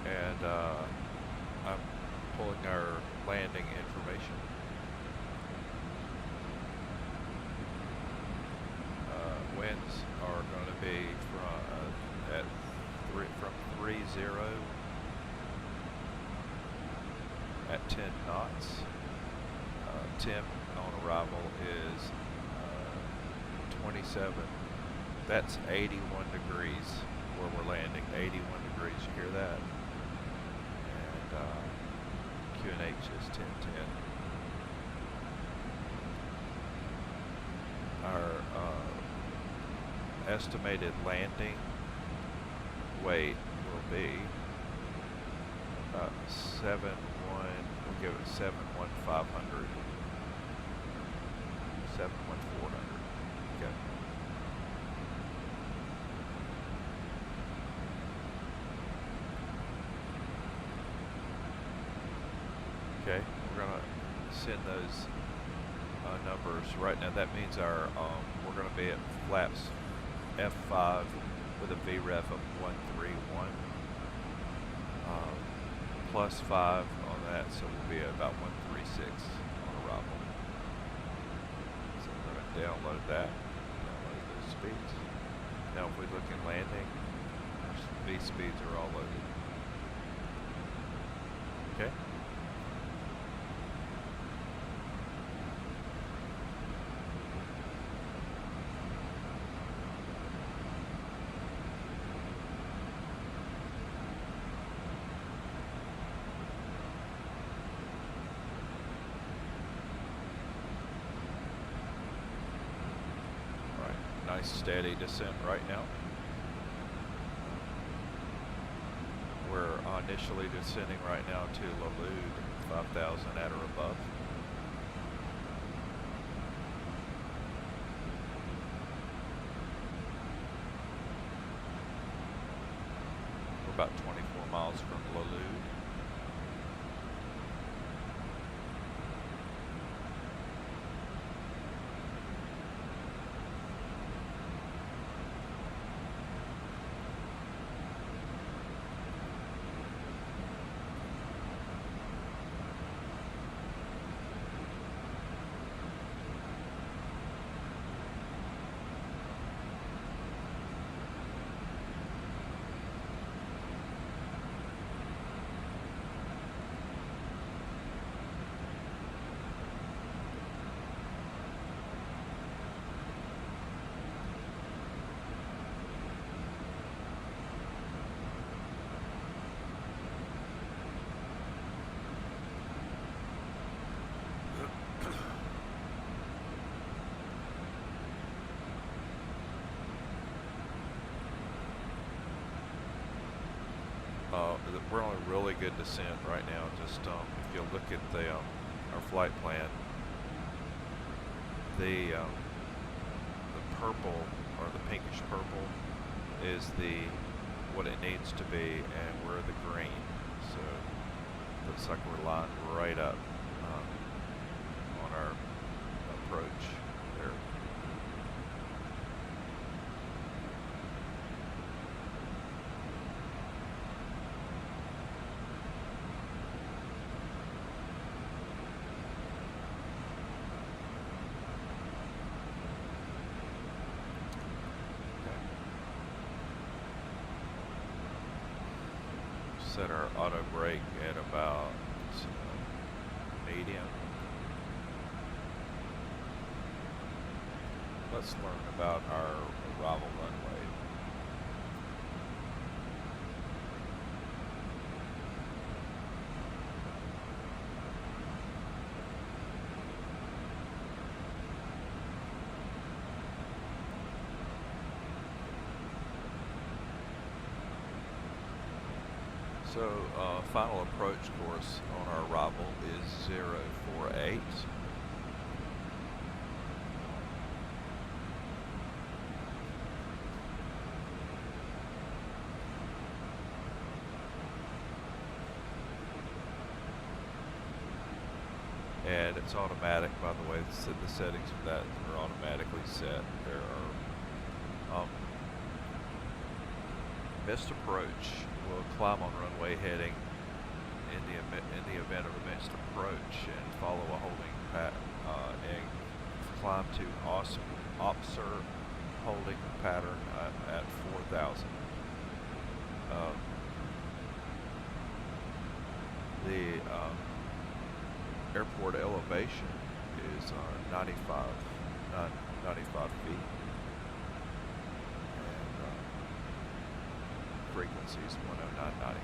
S1: And I'm pulling our landing information. Winds are going to be from 30 at 10 knots. Temp on arrival is 27. That's 81 degrees where we're landing. 81 degrees. You hear that? QNH is 1010. Our estimated landing weight will be 7-1. We'll give it 7-1-500. 7-1-400. Okay. Okay, we're gonna send those numbers right now. That means our we're gonna be at flaps F5 with a VREF of 131 plus 5 on that, so we'll be at about 136 on arrival. So we're gonna download that, download those speeds. Now if we look in landing, our V speeds are all loaded. Okay. Nice steady descent right now. We're initially descending right now to Lalude 4,000 at or above. We're about 24 miles from Lalud. We're on a really good descent right now. Just if you look at the our flight plan, the purple or the pinkish purple is what it needs to be, and we're the green. So looks like we're lined right up on our approach there. Set our auto brake at about medium. Let's learn about our arrival runway. So final approach course on our arrival is 048. And it's automatic, by the way. The settings for that are automatically set. There are missed approach. We'll climb on runway heading in the event of a missed approach and follow a holding and climb to observe holding pattern at 4,000. The airport elevation is 95 feet. Frequencies 109.90.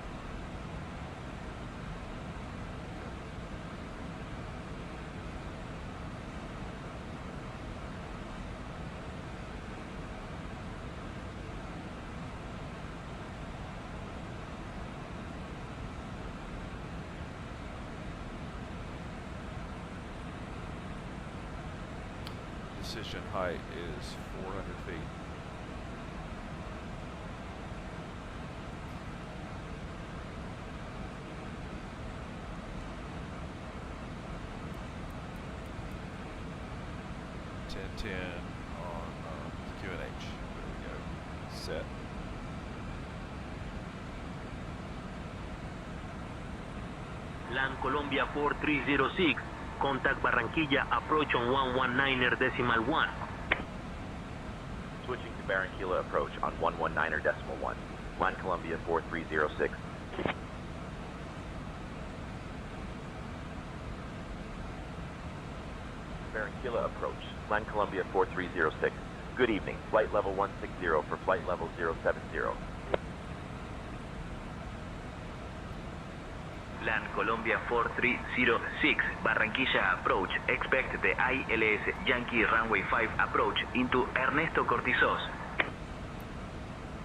S1: Decision height is 400 feet. On QNH. There we go. Set.
S4: Land Colombia 4306. Contact Barranquilla. Approach on 119.1.
S3: Switching to Barranquilla approach on 119.1. Land Colombia 4306. Barranquilla approach. Land Colombia 4306. Good evening. Flight level 160 for flight level 070.
S4: Land Colombia 4306. Barranquilla approach. Expect the ILS Yankee runway 5 approach into Ernesto Cortizos.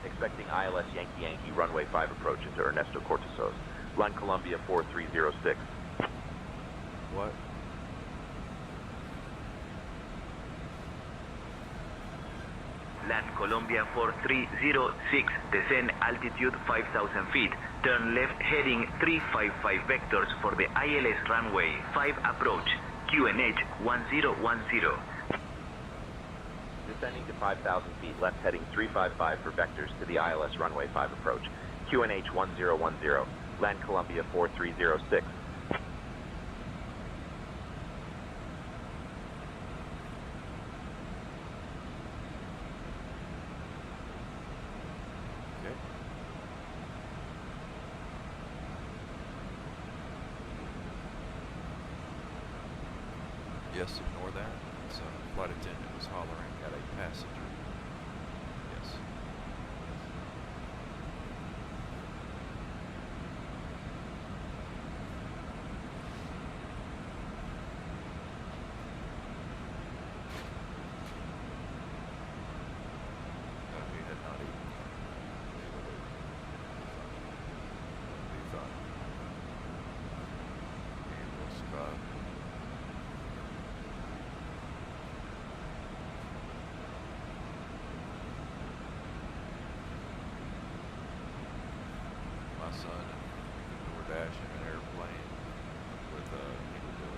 S3: Expecting ILS Yankee runway 5 approach into Ernesto Cortizos. Land Colombia 4306.
S1: What?
S19: Land Colombia 4306, descend altitude 5,000 feet. Turn left heading 355 vectors for the ILS runway 5 approach, QNH 1010.
S3: Descending to 5,000 feet, left heading 355 for vectors to the ILS runway 5 approach, QNH 1010, Land Columbia 4306.
S1: Yes, ignore that. So, flight attendant was hollering at a passenger. Yes. No, he had not eaten yet. He will eat. Be fine. He will survive. My son and DoorDash in an airplane with he would do it.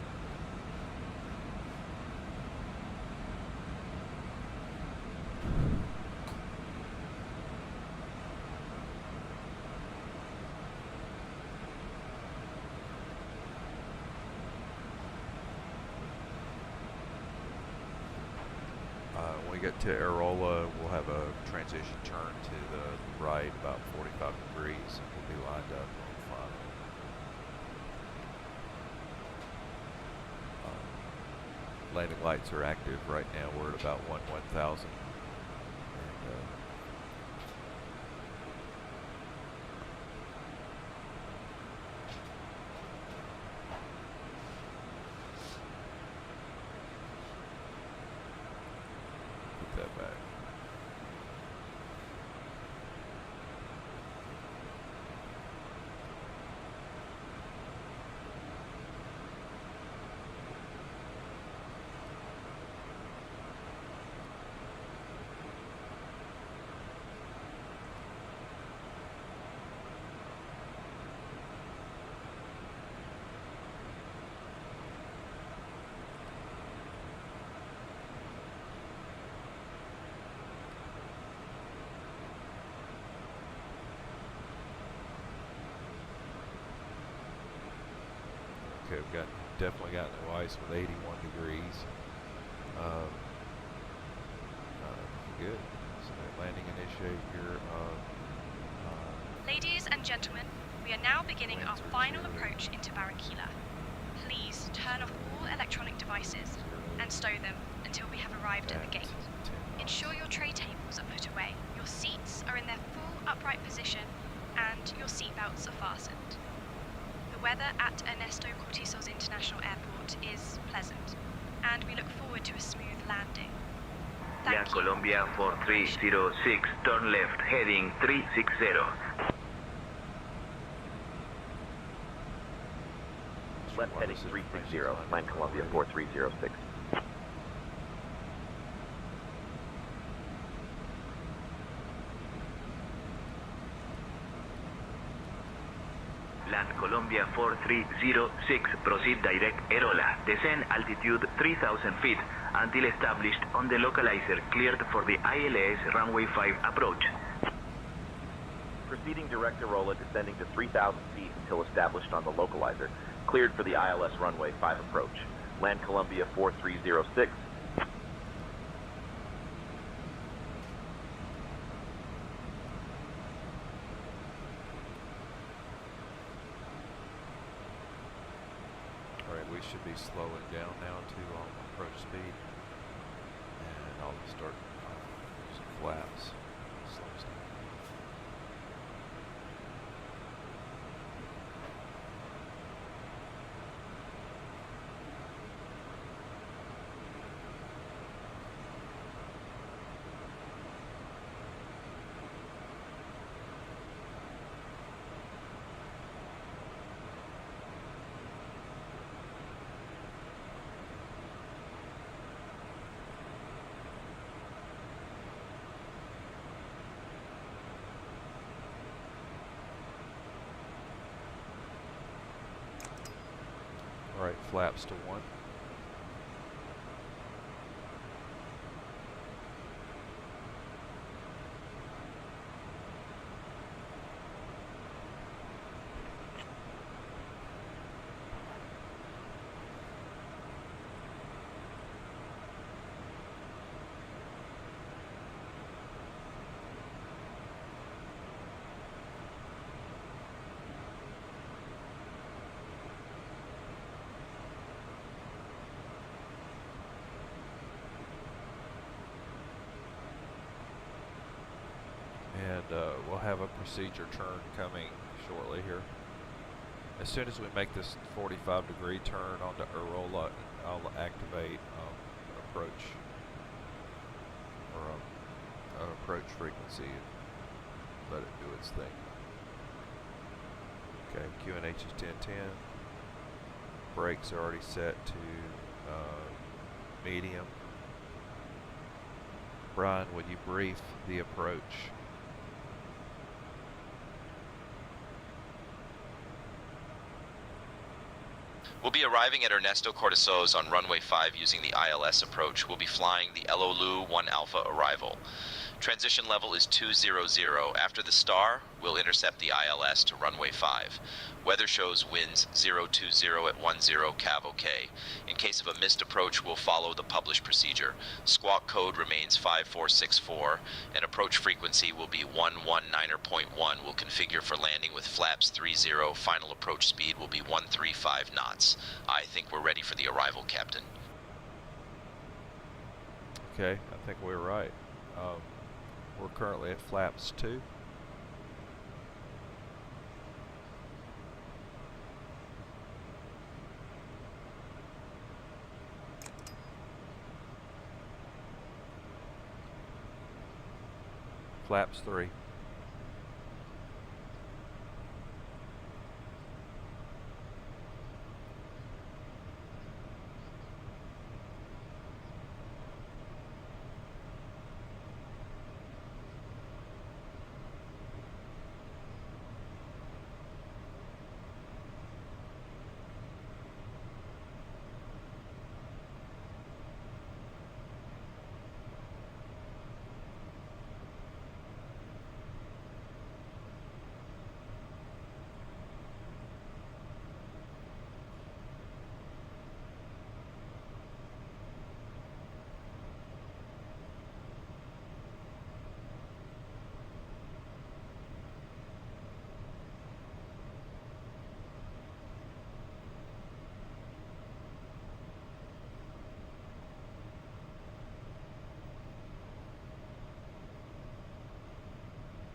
S1: When we get to Arola, we'll have a transition turn to the right about 45 degrees, and we'll be lined up on final. Landing lights are active right now. We're at about 1,000. And, put that back. Okay, we've definitely got no ice with 81 degrees. Good. So landing initiate your.
S18: Ladies and gentlemen, we are now beginning our final approach into Barranquilla. Please turn off all electronic devices and stow them until we have arrived at the gate. Ensure your tray tables are put away, your seats are in their full upright position, and your seatbelts are fastened. The weather at Ernesto Cortizos International Airport is pleasant, and we look forward to a smooth landing.
S19: Land Colombia 4306, turn left heading 360.
S3: Left heading 360, Land Columbia 4306.
S19: Land Colombia 4306, proceed direct Arola, descend altitude 3,000 feet until established on the localizer cleared for the ILS runway 5 approach.
S3: Proceeding direct Arola, descending to 3,000 feet until established on the localizer, cleared for the ILS runway 5 approach. Land Columbia 4306.
S1: Alright, we should be slowing down now to approach speed. And I'll start using flaps. Slows down. Alright, flaps to 1. And we'll have a procedure turn coming shortly here. As soon as we make this 45-degree turn onto Arola, I'll activate approach or approach frequency and let it do its thing. Okay, QNH is 1010. Brakes are already set to medium. Brian, would you brief the approach?
S2: We'll be arriving at Ernesto Cortizos on runway 5 using the ILS approach. We'll be flying the LOLU 1 Alpha arrival. Transition level is 200. After the star, we'll intercept the ILS to runway 5. Weather shows winds 020 at 10 cav OK. In case of a missed approach, we'll follow the published procedure. Squawk code remains 5464, and approach frequency will be 119.1. We'll configure for landing with flaps 30. Final approach speed will be 135 knots. I think we're ready for the arrival, Captain.
S1: Okay, I think we're right. We're currently at flaps 2. Flaps 3.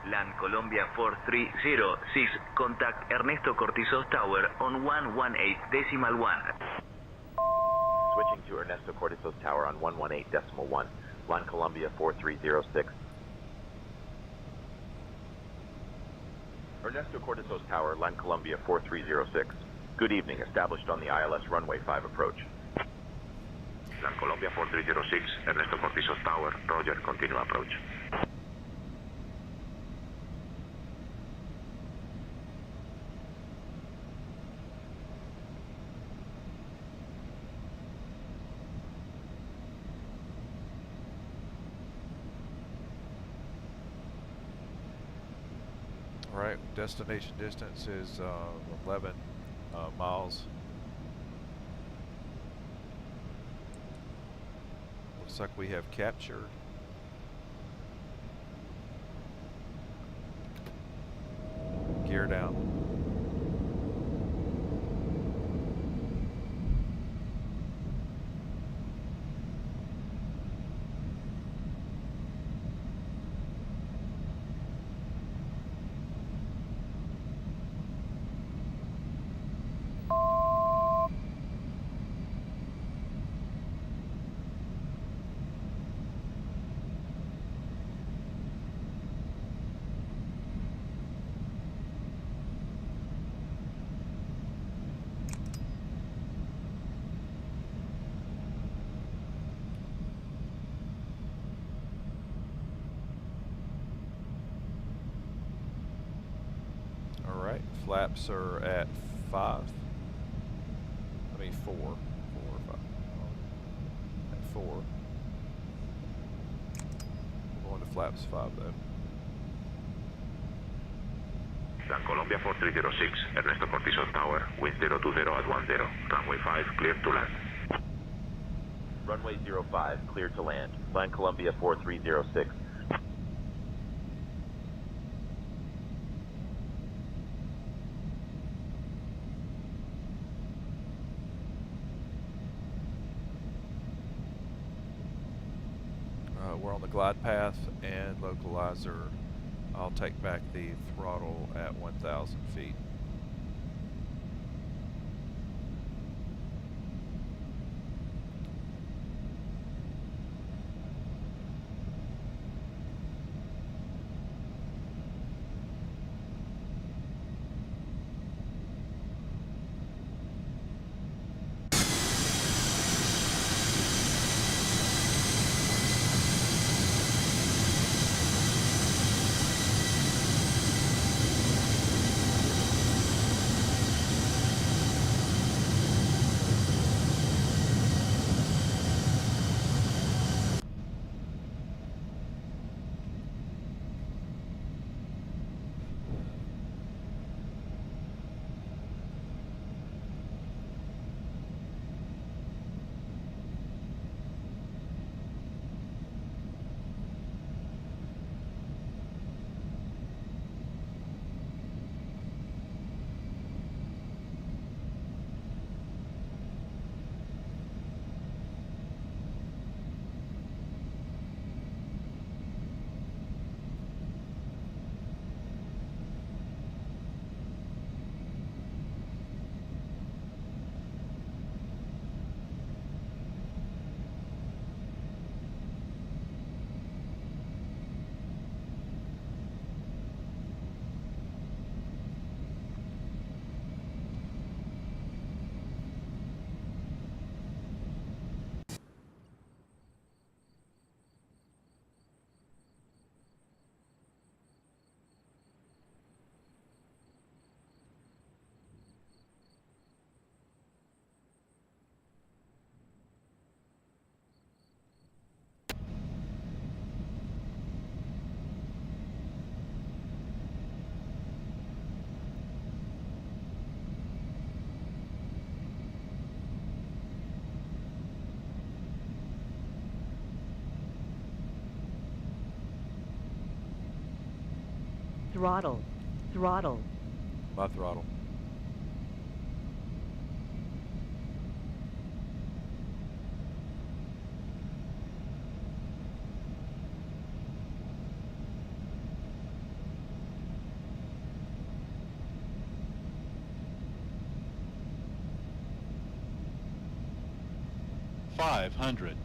S19: LAN Colombia 4306, contact Ernesto Cortizos Tower on 118.1.
S3: Switching to Ernesto Cortizos Tower on 118.1, LAN Colombia 4306. Ernesto Cortizos Tower, LAN Colombia 4306. Good evening, established on the ILS runway 5 approach.
S6: LAN Colombia 4306, Ernesto Cortizos Tower, Roger, continue approach.
S1: Alright, destination distance is 11 miles. Looks like we have captured. Gear down. Flaps are at 5. me 4. 4 or 5. At 4. We're going to flaps 5 though.
S6: Land Colombia 4306, Ernesto Cortizos Tower, wind 020 at 10. Runway 5, clear to land.
S3: Runway 05, clear to land. Land Colombia 4306.
S1: We're on the glide path and localizer. I'll take back the throttle at 1,000 feet.
S10: Throttle. Throttle.
S1: My throttle.
S22: $500.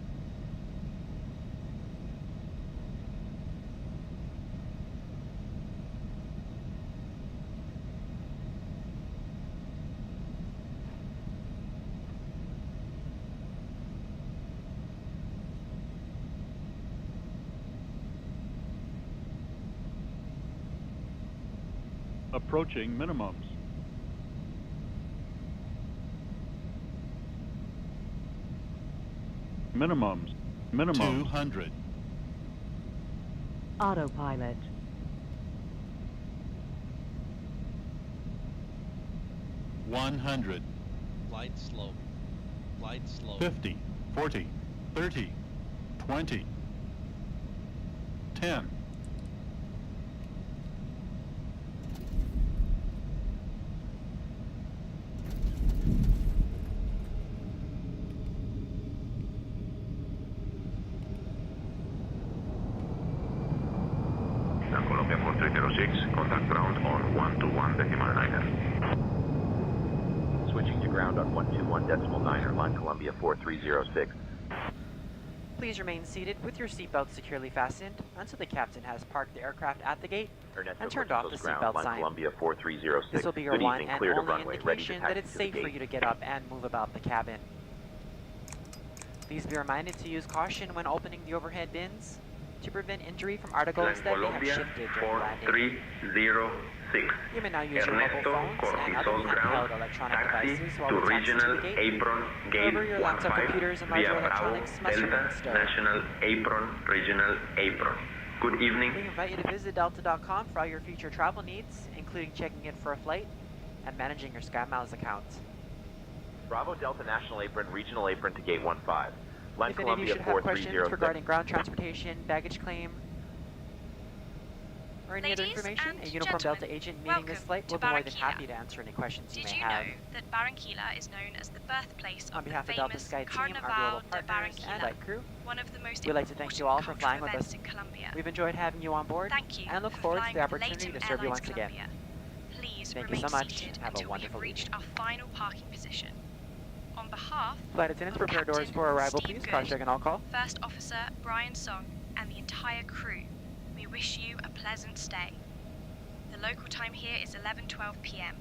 S22: Approaching minimums. Minimums. Minimum. 200.
S10: Autopilot.
S22: 100.
S23: Glide slow. Glide slow.
S22: 50. 40. 30. 20. 10.
S6: Land Colombia 4306, contact ground on 121.9er.
S3: Switching to ground on 121.9er, Line Colombia 4306.
S8: Please remain seated with your seatbelt securely fastened until the captain has parked the aircraft at the gate and turned off the seatbelt sign.
S3: Columbia 4306.
S8: This will be your
S3: Good
S8: one
S3: evening,
S8: and
S3: clear to
S8: only
S3: runway, ready to
S8: indication
S3: taxi
S8: that it's
S3: to the
S8: safe for
S3: gate.
S8: you to get up and move about the cabin. Please be reminded to use caution when opening the overhead bins to prevent injury from articles
S19: Land
S8: that may have
S19: Colombia
S8: shifted during landing.
S19: 4306.
S8: You may now use your mobile phones and other handheld electronic devices while
S3: to
S8: we're taxiing to
S3: Regional
S8: the gate.
S3: Apron Gate
S8: However, your laptop
S3: 15
S8: computers and
S3: via
S8: larger
S3: Bravo
S8: electronics must remain
S3: Delta
S8: stowed.
S3: National Apron Regional Apron. Good evening.
S8: We invite you to visit delta.com for all your future travel needs, including checking in for a flight and managing your SkyMiles account.
S3: Bravo Delta National Apron Regional Apron to Gate 15. Line
S8: If any of you
S3: Columbia
S8: should have questions
S3: 4306.
S8: regarding ground transportation, baggage claim, or any other
S18: Ladies
S8: information,
S18: and
S8: a uniform
S18: gentlemen,
S8: Delta agent meeting this
S18: welcome
S8: flight
S18: to
S8: will be more than
S18: Barranquilla.
S8: happy to answer any questions you
S18: Did
S8: may
S18: you
S8: have.
S18: know that Barranquilla is known as the birthplace
S8: On
S18: of the
S8: behalf of Delta
S18: famous
S8: Sky team, our global
S18: Carnaval de
S8: partners, and
S18: Barranquilla,
S8: flight crew,
S18: one of the most
S8: we'd like to thank you all for
S18: important
S8: flying with
S18: cultural
S8: us.
S18: events in Colombia?
S8: We've enjoyed having you on board
S18: Thank you
S8: and look
S18: for
S8: forward to
S18: flying
S8: the
S18: with
S8: opportunity
S18: Latam
S8: to serve you
S18: Airlines
S8: once again.
S18: Colombia. Please
S8: Thank you
S18: remain
S8: so much.
S18: seated
S8: Have a
S18: until we have
S8: wonderful
S18: reached
S8: evening.
S18: our final parking position. On behalf
S8: Flight attendants,
S18: of
S8: prepare doors
S18: Captain
S8: for arrival,
S18: Steve
S8: please.
S18: Good,
S8: Cross check and all call.
S18: First Officer Brian Song, and the entire crew, we wish you a pleasant stay. The local time here is 11:12 p.m.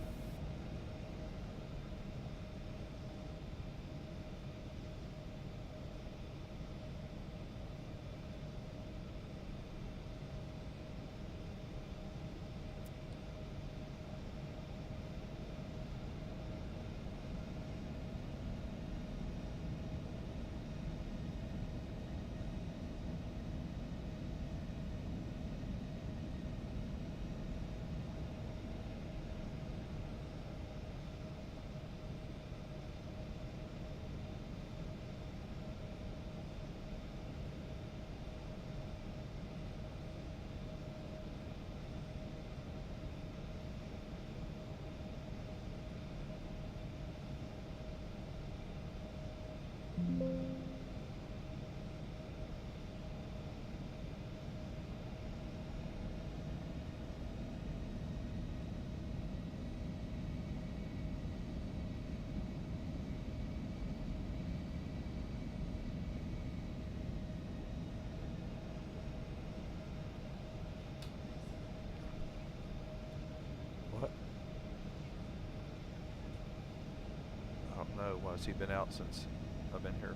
S1: What? I don't know. Why has he been out since I've been here?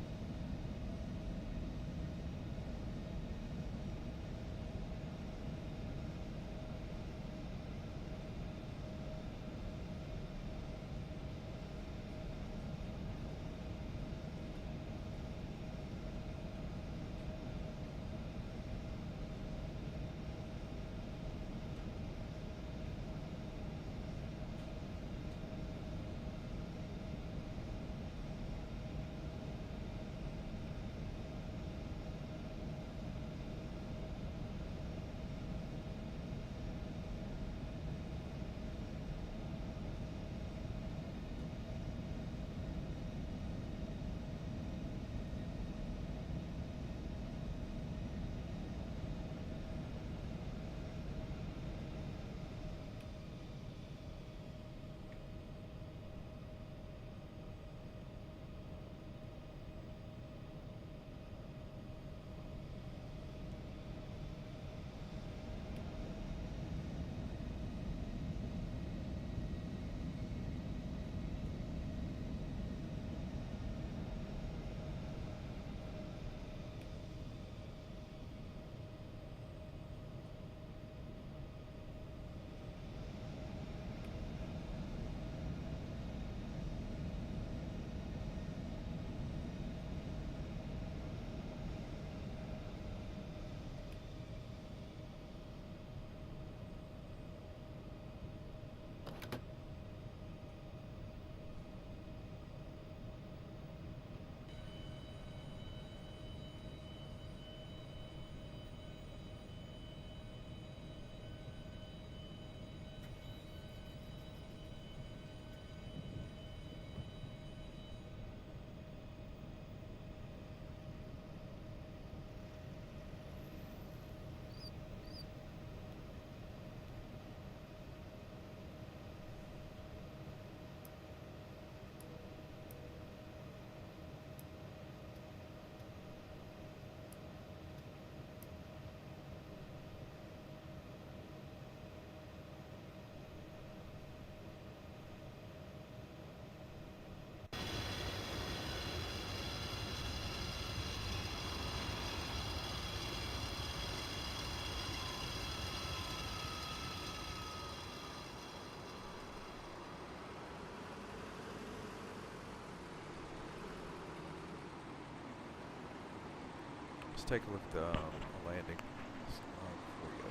S1: take a look at the landing before we go.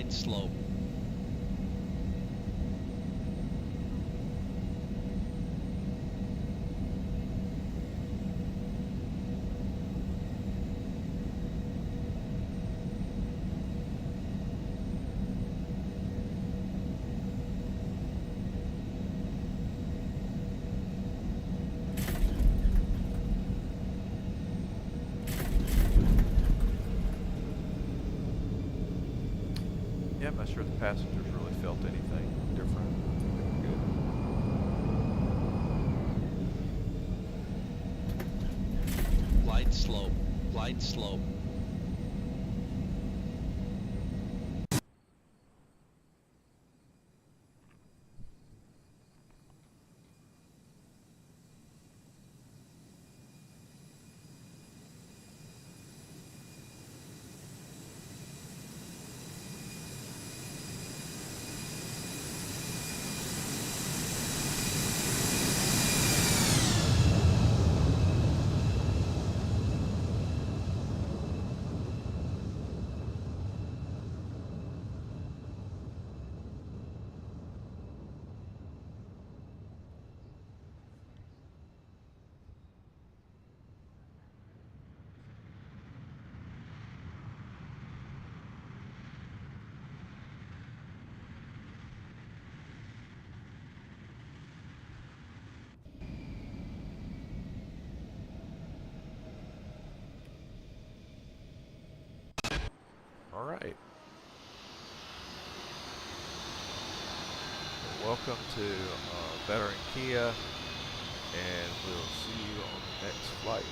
S23: Slope.
S1: Yeah, I'm not sure the passengers really felt anything different. Good.
S23: Glide slope. Glide slope.
S1: All right. Welcome to Barranquilla, and we'll see you on the next flight.